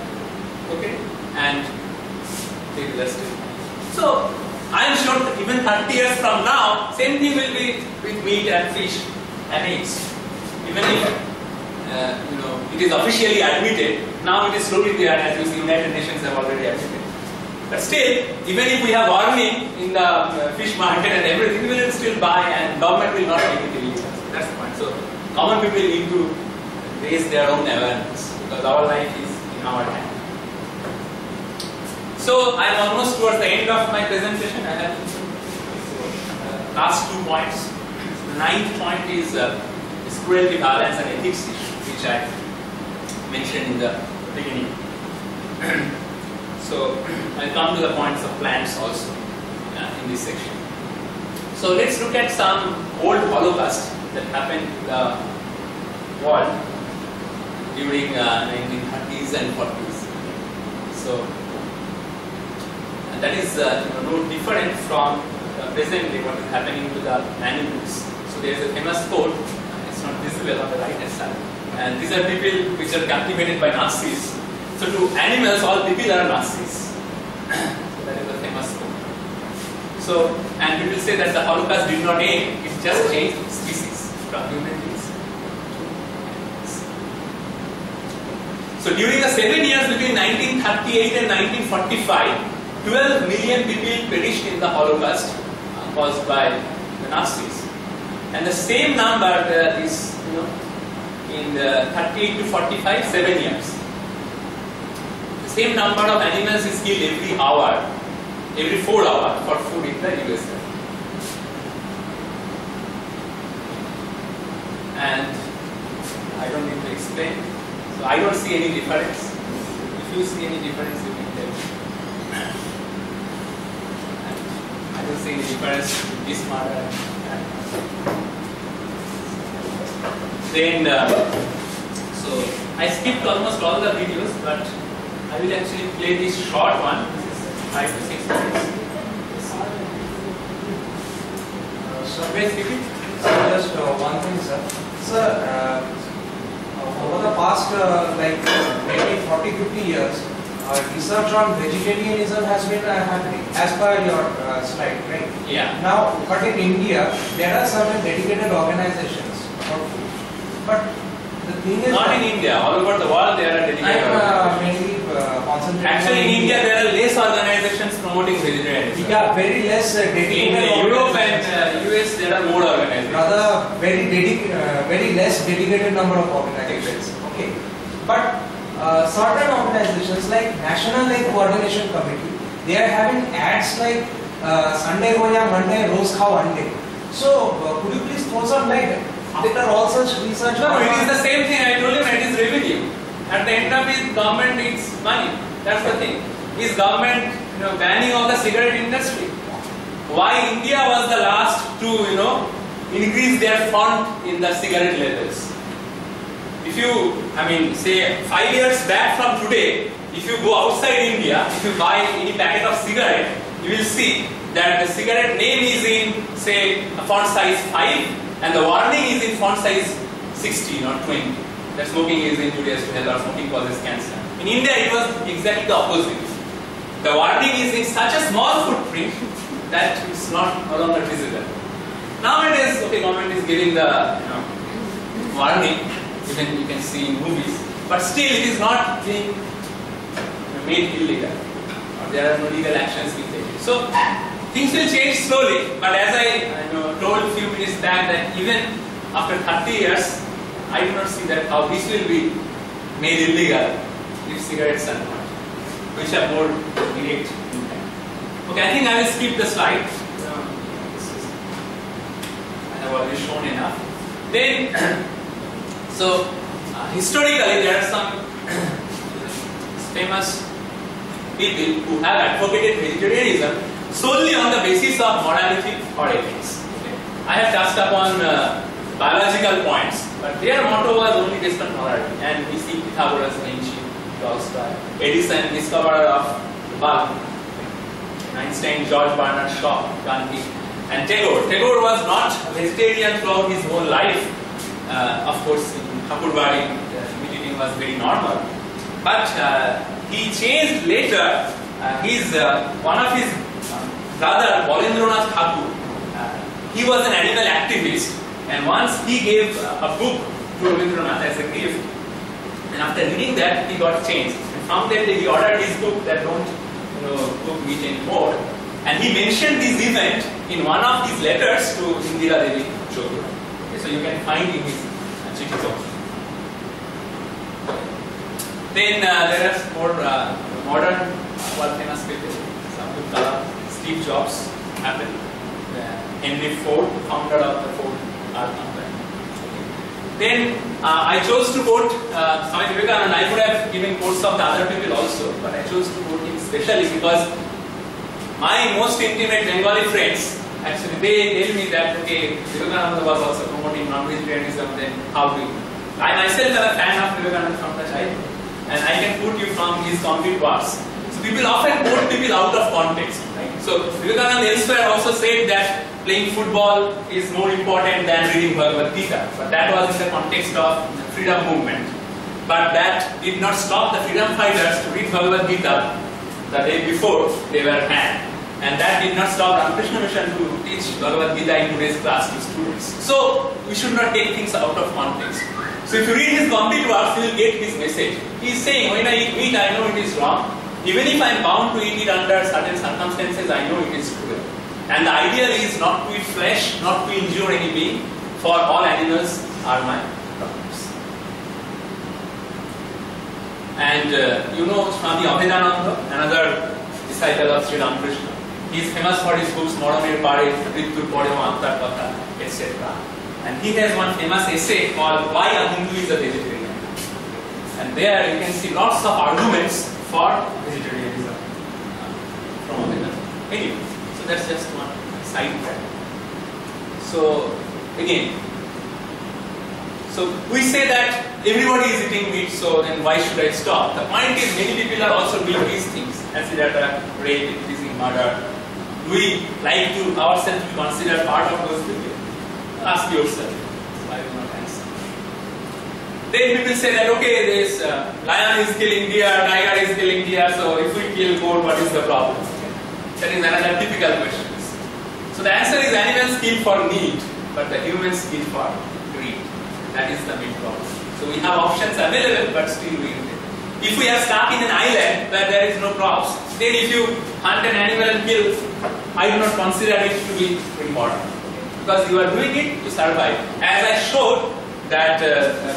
Okay? And it is still. So I am sure that even 30 years from now, same thing will be with meat and fish and eggs. Even if it is officially admitted, now it is slowly there, as you see, United Nations have already admitted. But still, even if we have warning in the fish market and everything, we will still buy, and government will not make it illegal. That's the point. So common people need to raise their own awareness, because our life is in our hand. So I am almost towards the end of my presentation. I have last 2 points. The 9th point is cruelty, violence and ethics issue, which I mentioned in the beginning. So I'll come to the points of plants also in this section. So let's look at some old holocaust that happened in the world during 1930s and 40s. So that is no different from presently what is happening to the animals. So there is a famous quote, it's not visible on the right hand side, and these are people which are captivated by Nazis. So to animals, all people are Nazis. So that is a famous quote. So, and people say that the Holocaust did not end, it just changed species from human beings to animals. So during the 7 years between 1938 and 1945, 12 million people perished in the Holocaust caused by the Nazis. And the same number is, in the 38 to 45, 7 years. The same number of animals is killed every hour, every 4 hours for food in the USA. And I don't need to explain. So I don't see any difference. If you see any difference, you can tell me. I don't see any difference in this matter. Then, so I skipped almost all the videos, but I will actually play this short one. This is 5 to 6 minutes. Just one thing, sir. Sir, over the past maybe 40-50 years, research on vegetarianism has been happening, as per your slide, right? Yeah. Now, but in India, there are certain dedicated organizations for food. But the thing is, not in India, all over the world there are dedicated organizations. Mainly concentrated. Actually, in India there are less organizations promoting vegetarianism. Yeah, very less dedicated. In Europe and US there are more organizations. Rather, very less dedicated number of organizations. Okay, but certain organizations like National Like Coordination Committee, they are having ads like Sunday Hoya, Monday, Rose Khao Ande. So, could you please throw some light after all such research? No, it is the same thing I told you, it is revenue. At the end of it, government needs money. That's the thing. Is government, banning of the cigarette industry? Why India was the last to, increase their font in the cigarette labels? If you, say 5 years back from today, if you go outside India, if you buy any packet of cigarette, you will see that the cigarette name is in, say, a font size 5 and the warning is in font size 16 or 20. That smoking is injurious to health or smoking causes cancer. In India, it was exactly the opposite. The warning is in such a small footprint that it's no longer visible. Nowadays, government is giving the warning, even you can see in movies, but still it is not being made illegal, or there are no legal actions being taken. So things will change slowly, but as I told a few minutes back that even after 30 years, I do not see that how this will be made illegal if cigarettes are not, which have more direct impact. Okay, I think I will skip the slide. I have already shown enough. Then, historically there are some famous people who have advocated vegetarianism solely on the basis of morality or ethics. Okay. I have touched upon biological points, but their motto was only based on morality. And we see Pythagoras, Vinci, Tolstoy, Edison, discoverer of the bulb, Einstein, George Bernard Shaw, Gandhi, and Tagore. Tagore was not a vegetarian throughout his whole life. Of course, in Thakurbari, meat eating was very normal. But he changed later. One of his brother, Balendranath Thakur, he was an animal activist. And once he gave a book to Rabindranath as a gift, and after reading that, he got changed. And from that day, he ordered his book that don't cook meat anymore. And he mentioned this event in one of his letters to Indira Devi Chodhura. Okay, so you can find in his chithi also. Then there are more modern, world famous people. Abdul Kalam, Steve Jobs, Apple, Henry Ford, founder of the Ford car company. Then I chose to quote Swami Vivekananda. I could have given quotes of the other people also, but I chose to quote him especially because my most intimate Bengali friends, actually they tell me that Vivekananda was also promoting non-vegetarianism, then how do you? I myself am a fan of Vivekananda from the childhood, and I can quote you from his complete works. So people often quote people out of context, right? So Vivekananda elsewhere also said that playing football is more important than reading Bhagavad Gita, but that was in the context of the freedom movement. But that did not stop the freedom fighters to read Bhagavad Gita the day before they were hanged. And that did not stop Ramakrishna Mission to teach Bhagavad Gita in today's class to students. So we should not take things out of context. So if you read his complete works, you will get his message. He is saying, when I eat meat, I know it is wrong. Even if I am bound to eat it under certain circumstances, I know it is cruel. And the ideal is not to eat flesh, not to injure any being, for all animals are my brothers. And Swami Abhedananda, another disciple of Sri Ramakrishna. He is famous for his books Moramer Pare, Ritur Pore Antar Katha, etc. And he has one famous essay called Why a Hindu is a Vegetarian. And there you can see lots of arguments for vegetarianism from Abhedananda. Anyway, so that's just one side track. So again, so we say that everybody is eating meat, so then why should I stop? The point is many people are also doing these things, considered rape, increasing murder. Do we like to ourselves to consider part of those people? Ask yourself. I will not answer. Then people say that okay, this lion is killing deer, tiger is killing deer, so if we kill goat, what is the problem? That is another typical question. So the answer is animals kill for need, but the humans kill for greed. That is the main problem. So we have options available, but still we do it. If we are stuck in an island where there is no crops, then if you hunt an animal and kill, I do not consider it to be important. Because you are doing it to survive. As I showed, that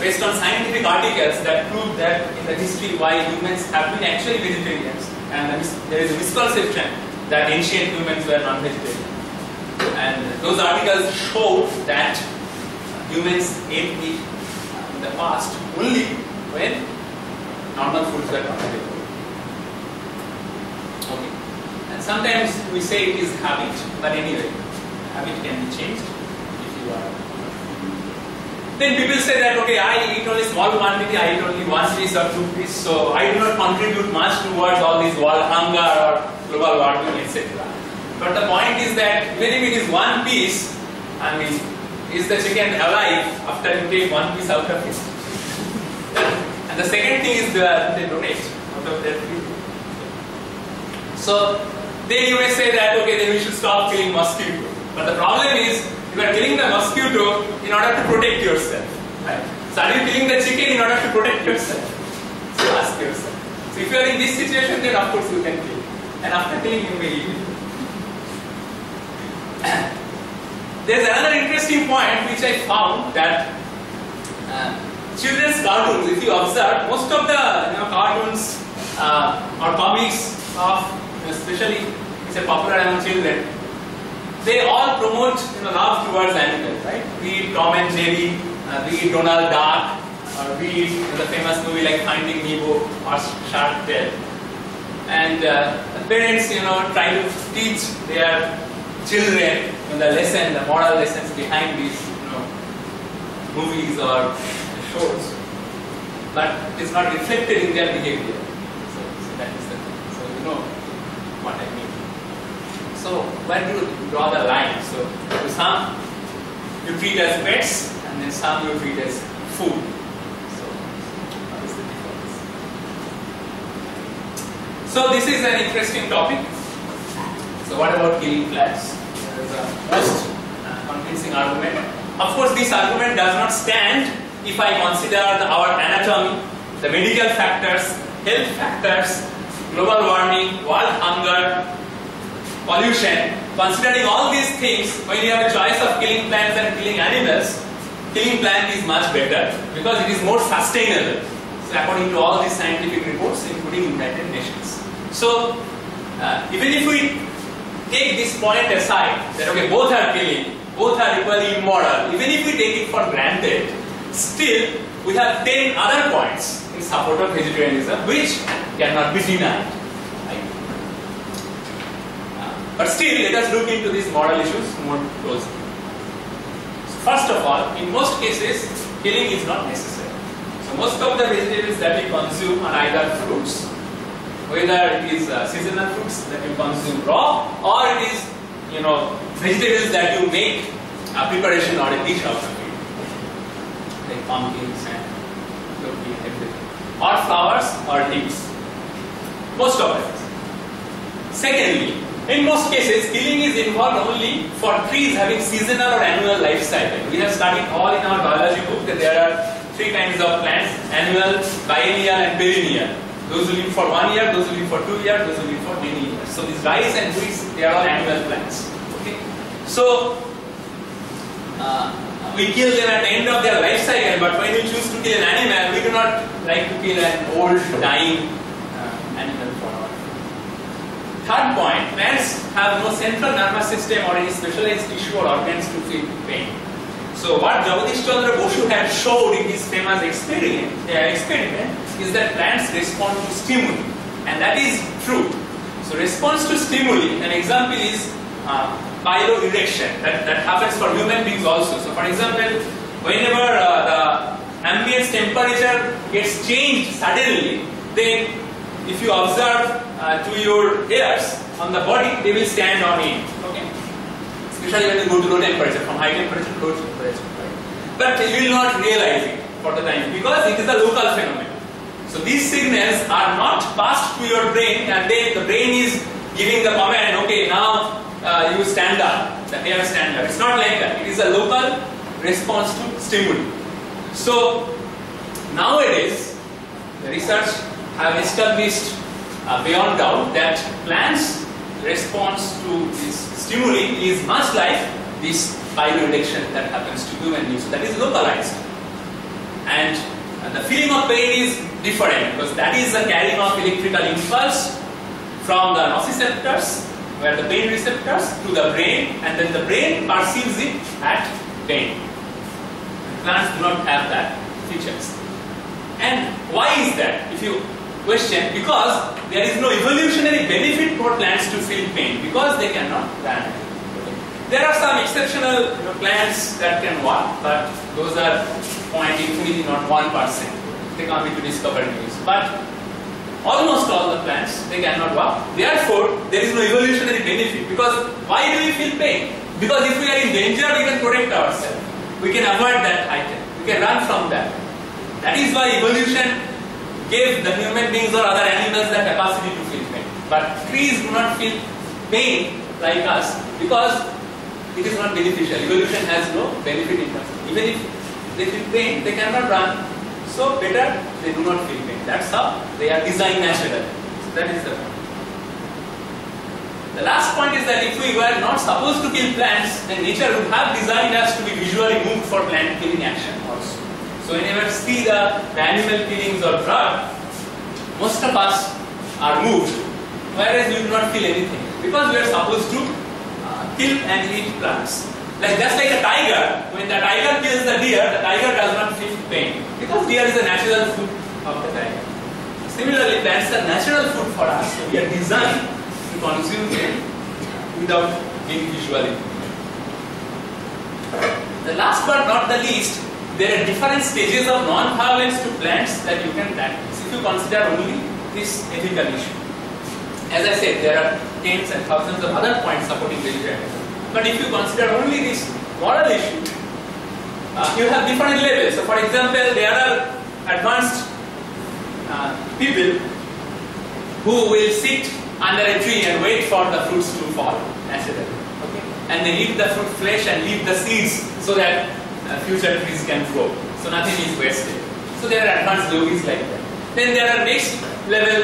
based on scientific articles that prove that in the history why humans have been actually vegetarians, and there is a misconception that ancient humans were non-vegetarian. And those articles showed that humans ate meat in the past only when normal foods were not available. Okay. And sometimes we say it is habit, but anyway, habit can be changed if you are. Then people say that, okay, I eat only small quantity, I eat only 1 piece or 2 pieces, so I do not contribute much towards all these world hunger or global warming, etc. But the point is that even if it is 1 piece, I mean, is the chicken alive after you take 1 piece out of it? And the second thing is that they donate out of their food. So then you may say that, okay, then we should stop killing mosquito. But the problem is, you are killing the mosquito in order to protect yourself. Right? So are you killing the chicken in order to protect yourself? So ask yourself. So if you are in this situation, then of course you can kill. And after killing, you may eat it. There's another interesting point which I found that children's cartoons, if you observe, most of the cartoons or comics of, especially which are popular among children, they all promote love towards animals, right? Be it Tom and Jerry, be it Donald Duck, or be it the famous movie like Finding Nemo or Shark Tale. And parents, try to teach their children the lesson, the moral lessons behind these, movies or shows, but it is not reflected in their behavior. So that is the thing. So you know what I mean. So where do you draw the line? So to some you treat as pets, and then some you treat as food. So what is the difference? So this is an interesting topic. So what about killing plants? There is a most convincing argument. Of course, this argument does not stand if I consider our anatomy, the medical factors, health factors, global warming, world hunger, pollution. Considering all these things, when you have a choice of killing plants and killing animals, killing plant is much better because it is more sustainable. So according to all these scientific reports, including United Nations. So even if we take this point aside, that okay, both are killing, both are equally immoral, even if we take it for granted, still we have 10 other points in support of vegetarianism which cannot be denied. Right? But still, let us look into these moral issues more closely. So first of all, in most cases, killing is not necessary. So most of the vegetables that we consume are either fruits, whether it is seasonal fruits that you consume raw, or it is vegetables that you make a preparation or a dish out of it, like pumpkins and locust, everything, or flowers or leaves. Most of it. Secondly, in most cases, killing is involved only for trees having seasonal or annual life cycle. We have studied all in our biology book that there are 3 kinds of plants: annual, biennial, and perennial. Those who live for 1 year, those who live for 2 years, those who live for many years. So these rice and wheat, they are all annual plants. Okay. So we kill them at the end of their life cycle, but when we choose to kill an animal, we do not like to kill an old, dying animal for our food. Third point, plants have no central nervous system or any specialized tissue or organs to feel pain. So what Jagadish Chandra Bosu had showed in his famous experiment is that plants respond to stimuli, and that is true. So response to stimuli, an example is piloerection, that happens for human beings also. So for example, whenever the ambient temperature gets changed suddenly, then if you observe to your hairs on the body, they will stand on end. Okay? Especially when you go to low temperature, from high temperature to low temperature. Right? But you will not realize it for the time because it is a local phenomenon. So these signals are not passed to your brain, and then the brain is giving the command, okay, now you stand up, the hair stand up. It's not like that. It is a local response to stimuli. So nowadays, the research have established beyond doubt that plants' response to this stimuli is much like this piloerection that happens to human beings. So that is localized. and the feeling of pain is different because that is the carrying of electrical impulse from the nociceptors, where the pain receptors, to the brain, and then the brain perceives it at pain. Plants do not have that features. And why is that? If you question, because there is no evolutionary benefit for plants to feel pain, because they cannot run. There are some exceptional plants that can walk, but those are infinity, not 1%. They come into discovery news. But almost all the plants, they cannot walk. Therefore, there is no evolutionary benefit. Because why do we feel pain? Because if we are in danger, we can protect ourselves. We can avoid that item. We can run from that. That is why evolution gave the human beings or other animals the capacity to feel pain. But trees do not feel pain like us because it is not beneficial. Evolution has no benefit in us. Even if they feel pain, they cannot run. So better they do not feel pain. That's how they are designed naturally. So that is the point. The last point is that if we were not supposed to kill plants, then nature would have designed us to be visually moved for plant killing action also. So whenever we see the animal killings or drug, most of us are moved, whereas we do not feel anything because we are supposed to kill and eat plants. Just like a tiger, when the tiger kills the deer, the tiger does not feel pain because deer is a natural food of the tiger. Similarly, plants are natural food for us, so we are designed to consume them without being visually. The last but not the least, there are different stages of non-violence to plants that you can practice if you consider only this ethical issue. As I said, there are tens and thousands of other points supporting vegetarianism. But if you consider only this moral issue, you have different levels. So for example, there are advanced people who will sit under a tree and wait for the fruits to fall naturally. Okay? And they eat the fruit flesh and leave the seeds so that future trees can grow. So nothing is wasted. So there are advanced yogis like that. Then there are next level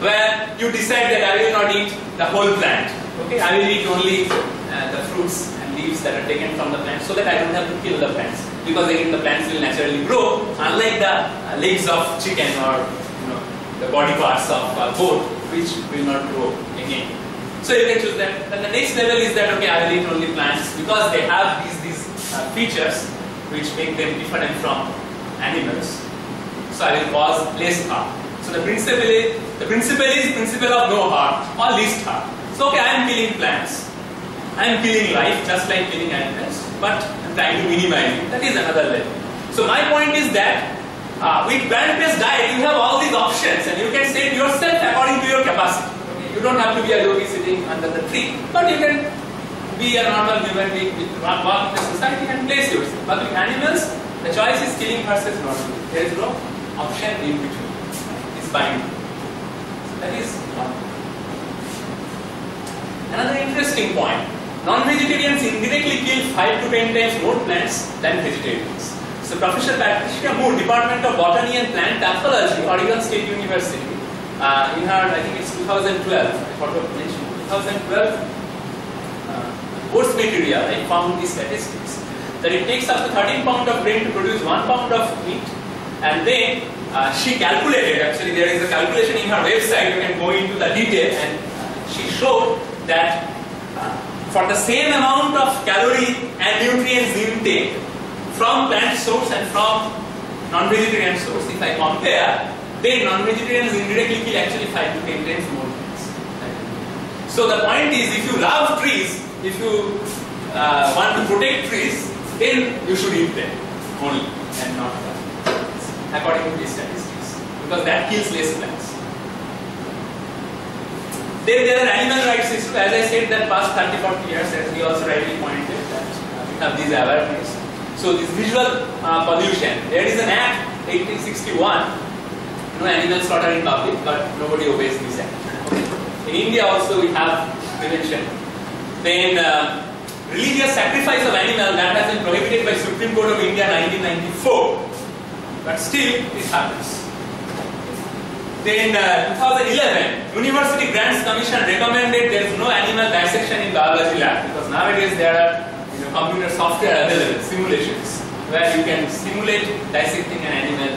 where you decide that I will not eat the whole plant. Okay, I will eat only the fruits and leaves that are taken from the plant so that I don't have to kill the plants. Because again the plants will naturally grow, unlike the legs of chicken or the body parts of goat, which will not grow again. So you can choose that. And the next level is that okay, I will eat only plants because they have these features which make them different from animals. So I will cause less harm. So the principle is principle of no harm or least harm. So okay, I am killing plants. I am killing life just like killing animals, but I am trying to minimize it. That is another level. So my point is that with plant-based diet, you have all these options and you can set yourself according to your capacity. Okay? You don't have to be a yogi sitting under the tree, but you can be a normal human being, walk in the society and place yourself. But with animals, the choice is killing versus not killing. There is no option in between. It's binding. So that is one. Another interesting point. Non-vegetarians indirectly kill 5 to 10 times more plants than vegetarians. So Professor Patricia Moore, Department of Botany and Plant Pathology, Oregon State University, in her, I think it's 2012, I forgot to mention, 2012 course material, I found these statistics, that it takes up to 13 pounds of grain to produce 1 pound of meat, and then she calculated, actually there is a calculation in her website, you can go into the detail, and she showed that for the same amount of calorie and nutrients intake from plant source and from non-vegetarian source, if I compare, then non-vegetarians indirectly kill actually 5 to 10 times more plants. So the point is, if you love trees, if you want to protect trees, then you should eat them only and not plants, according to these statistics, because that kills less plants. Then there are animal rights issues. As I said, that past 30-40 years, as we also rightly pointed, that we have these awareness. So this visual pollution, there is an act, 1861, no animal slaughter in public, but nobody obeys this act. In India also we have prevention. Then religious sacrifice of animal, that has been prohibited by Supreme Court of India 1994, but still it happens. Then 2011, University Grants Commission recommended there is no animal dissection in biology lab because nowadays there are computer software available, simulations. where you can simulate dissecting an animal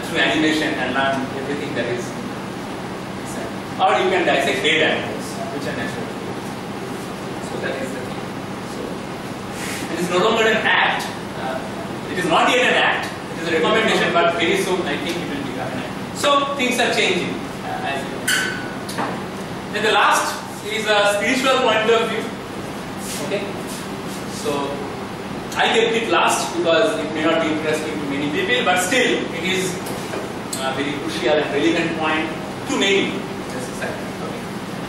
through animation and learn everything that is inside. Or you can dissect dead animals, which are natural. So that is the thing. So it is no longer an act. It is not yet an act. It is a recommendation, but very soon I think it will become an act. So things are changing, as you can see. Then the last is a spiritual point of view. Okay. So I kept it last because it may not be interesting to many people, but still it is a very crucial and relevant point to many in the society. Okay.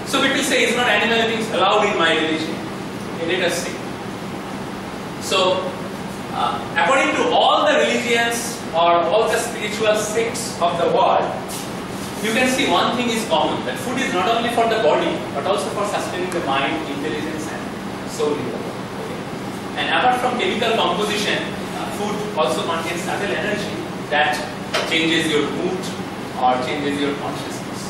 So people say, is not animal beings allowed in my religion? Okay, let us see. So according to all the religions or all the spiritual sects of the world, you can see one thing is common, that food is not only for the body but also for sustaining the mind, intelligence and soul in the body. Okay. And apart from chemical composition, food also contains subtle energy that changes your mood or changes your consciousness.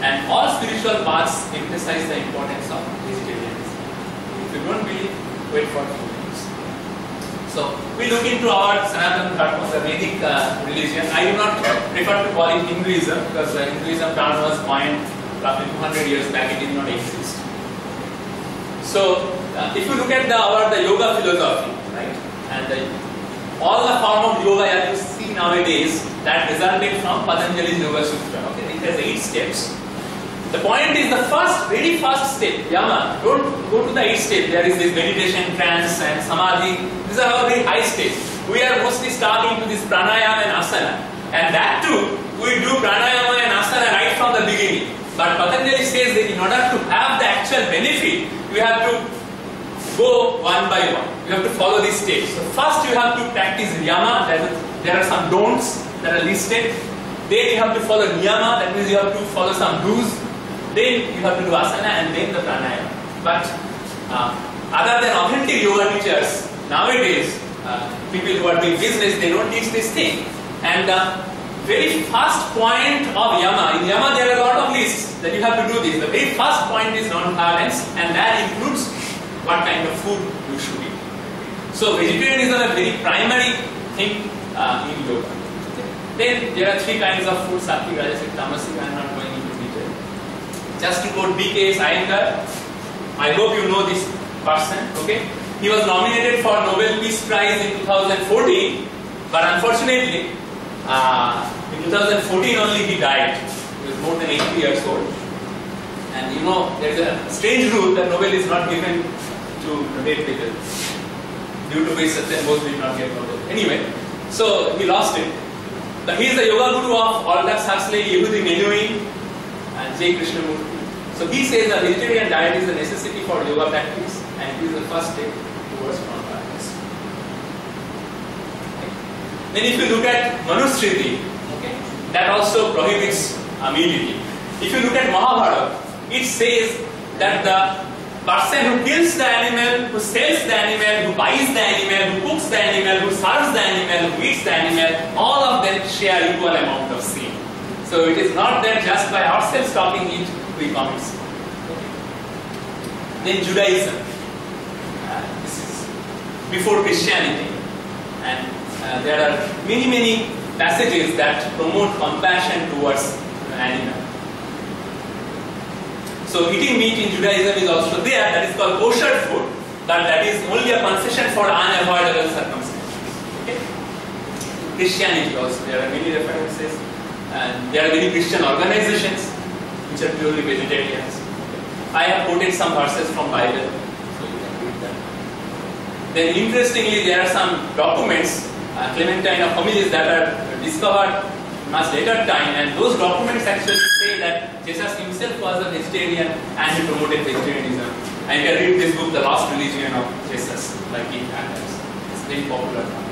And all spiritual paths emphasize the importance of vegetarianism. If you don't believe, wait for food. So we look into our Sanatana Dharma, the Vedic religion. I do not prefer to call it Hinduism because the Hinduism term was coined roughly 200 years back. It did not exist. So if you look at the yoga philosophy, right, and all the form of yoga that you see nowadays, that resulted from Patanjali's Yoga Sutra. Okay, it has 8 steps. The point is the very first step, yama. Don't go to the 8th step. There is this meditation, trance, and samadhi. These are all very high steps. We are mostly starting to this pranayama and asana, and that too, we do pranayama and asana right from the beginning. But Patanjali says that in order to have the actual benefit, you have to go one by one. You have to follow these steps. So first you have to practice yama. There are some don'ts that are listed. Then you have to follow niyama. That means you have to follow some do's. Then you have to do asana and then the pranayama. But other than authentic yoga teachers, nowadays people who are doing business, they don't teach this thing. And the very first point of yama, in yama there are a lot of lists that you have to do this. The very first point is non-violence, and that includes what kind of food you should eat. So vegetarianism is a very primary thing in yoga. Then there are 3 kinds of food: sattvic, rajasic, tamasic. I am not going into detail. Just to quote B.K.S. Iyengar, I hope you know this person. Okay, he was nominated for Nobel Peace Prize in 2014, but unfortunately, in 2014 only he died. He was more than 80 years old. And you know, there is a strange rule that Nobel is not given to dead people, due to which Satyan Bose did not get Nobel. Anyway, so he lost it. But he is the yoga guru of Aldous Huxley, Yehudi Menuhin, and J. Krishnamurti. So he says a vegetarian diet is a necessity for yoga practice, and it is the first step towards non-violence. Okay. Then if you look at Manusmriti, okay, that also prohibits meat eating. If you look at Mahabharata, it says that the person who kills the animal, who sells the animal, who buys the animal, who cooks the animal, who serves the animal, who eats the animal, all of them share equal amount of sin. So it is not that just by ourselves stopping it, we commit sin. Okay. Then Judaism. This is before Christianity. And there are many passages that promote compassion towards the animal. So eating meat in Judaism is also there. That is called kosher food, but that is only a concession for unavoidable circumstances. Okay. Christianity also, there are many references, and there are many Christian organizations which are purely vegetarians. I have quoted some verses from Bible, so you can read them. Then interestingly, there are some documents, Clementine of homilies, that are discovered much later time, and those documents actually say that Jesus himself was a vegetarian and he promoted vegetarianism. And you can read this book, The Lost Religion of Jesus, by Keith Adams. It's very popular now.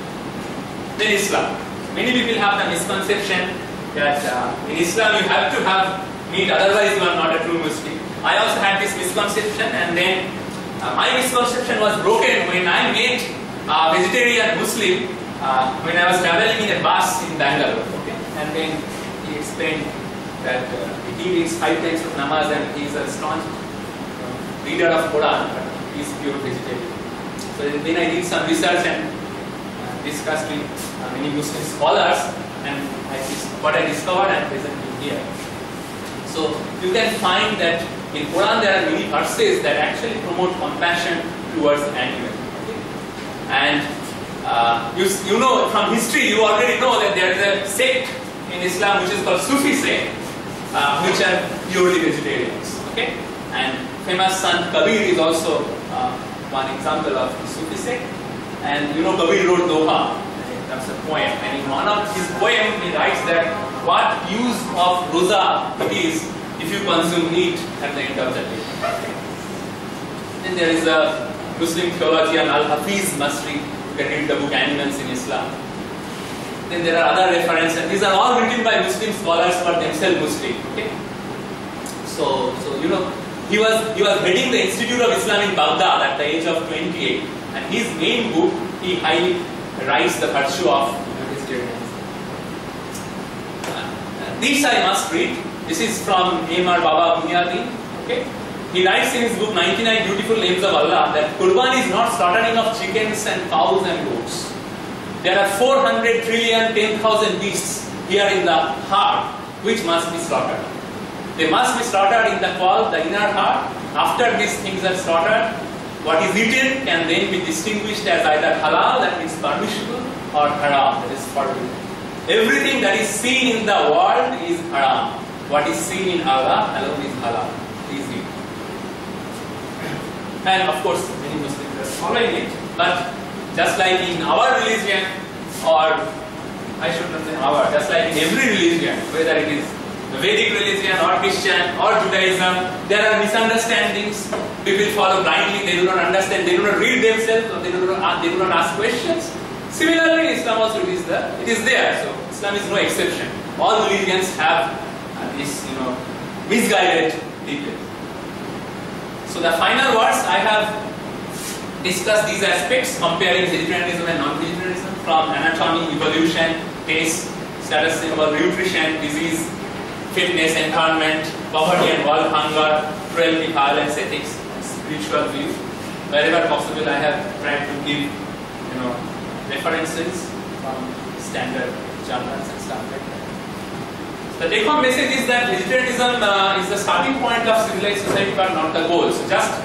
Then Islam. Many people have the misconception that in Islam you have to have meat, otherwise you are not a true Muslim. I also had this misconception, and then my misconception was broken when I met a vegetarian Muslim when I was traveling in a bus in Bangalore. Okay? And then he explained that he reads 5 times of namaz and he is a staunch reader of Quran, but he is pure vegetarian. So then I did some research, and discussed with many Muslim scholars, and what I discovered and presented here. So you can find that in Quran there are many verses that actually promote compassion towards animals. Okay? And you know from history, you already know that there is a sect in Islam which is called Sufi sect, which are purely vegetarians. Okay? And famous Sant Kabir is also one example of the Sufi sect. And you know Kabir wrote Doha, that's a poem. And in one of his poems he writes that what use of roza it is if you consume meat at the end of the day. Then there is a Muslim theologian Al-Hafiz Masri, you can read the book Animals in Islam. Then there are other references. These are all written by Muslim scholars who are themselves Muslim. Okay? So you know, he was heading the Institute of Islam in Baghdad at the age of 28, and his main book he highly writes the virtue of vegetarianism. This I must read. This is from M.R. Baba Bunyadi. Okay? He writes in his book 99 Beautiful Names of Allah that Qurban is not slaughtering of chickens and cows and goats. There are 400 trillion 10,000 beasts here in the heart which must be slaughtered. They must be slaughtered in the qalb, the inner heart. After these things are slaughtered, what is eaten can then be distinguished as either halal, that means permissible, or haram, that is forbidden. Everything that is seen in the world is haram. What is seen in Allah alone is halal. Please read. And of course, many Muslims are following it. But just like in our religion, or I should not say our, just like in every religion, whether it is the Vedic religion or Christian or Judaism, there are misunderstandings. People follow blindly, they do not understand, they do not read themselves, or they do not ask questions. Similarly, Islam also it is there. So Islam is no exception. All religions have this, misguided people. So the final words, I have discussed these aspects, comparing vegetarianism and non-vegetarianism from anatomy, evolution, taste, status symbol, nutrition, disease, fitness, environment, poverty and world hunger, cruelty, violence, ethics, spiritual view. Wherever possible, I have tried to give, references from standard journals and stuff like that. The take-home message is that vegetarianism is the starting point of civilized society, but not the goal. So just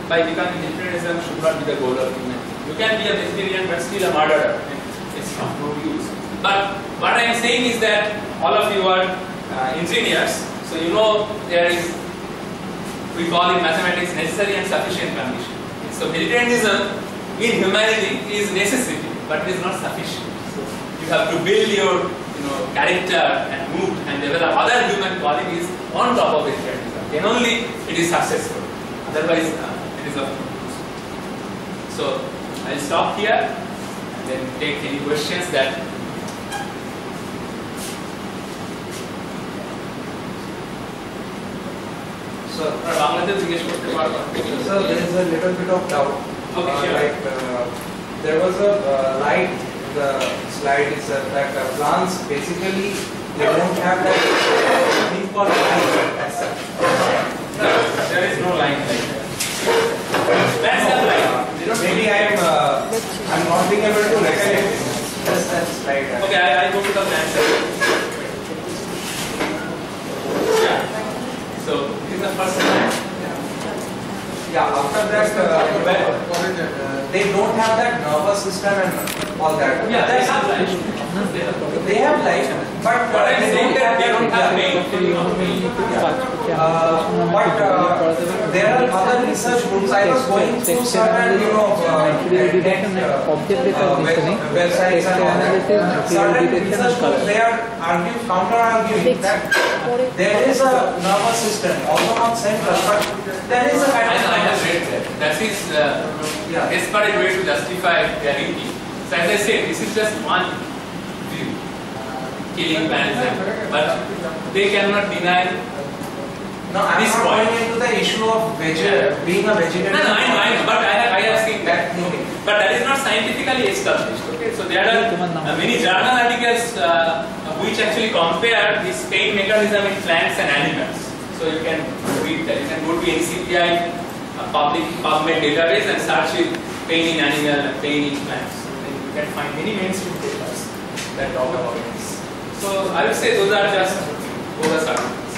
by becoming vegetarianism should not be the goal of humanity. You can be a vegetarian but still a murderer. It's not no use. But what I am saying is that all of you are engineers, so you know there is, we call in mathematics, necessary and sufficient condition. So vegetarianism in humanity is necessity, but it is not sufficient. So you have to build your character and mood and develop other human qualities on top of vegetarianism. Then only it is successful. Otherwise, it is of no use. So I will stop here and then take any questions that. Sir, there is a little bit of doubt. Okay, sure. There was a light in the slide itself that plants basically they don't have that thing called line as such. No, there is no line like that. That's the line. Maybe I'm not being able to recollect just that slide. Okay, I go to the answer. Yeah. So this is the first slide. Yeah, after that, they don't have that nervous system and all that. Yeah, they have life. They have life, but What I'm saying that they don't have pain. But there are other research groups. I was going through certain, websites and all that. Certain research groups, they are counter-arguing that there is a nervous system, although not central, but there is a kind of. I have read that. That is desperate way to justify reality. So as I said, this is just one view, killing plants, but they cannot deny. No, I'm this not point. going into the issue of being a vegetarian. No, I know, but I have seen that. Okay. But that is not scientifically established. Okay, so there are many journal articles which actually compare this pain mechanism in plants and animals. So you can read that. You can go to NCBI public PubMed database and search it pain in animal and pain in plants. Then you can find many mainstream papers that talk about this. So I would say those are just bogus arguments.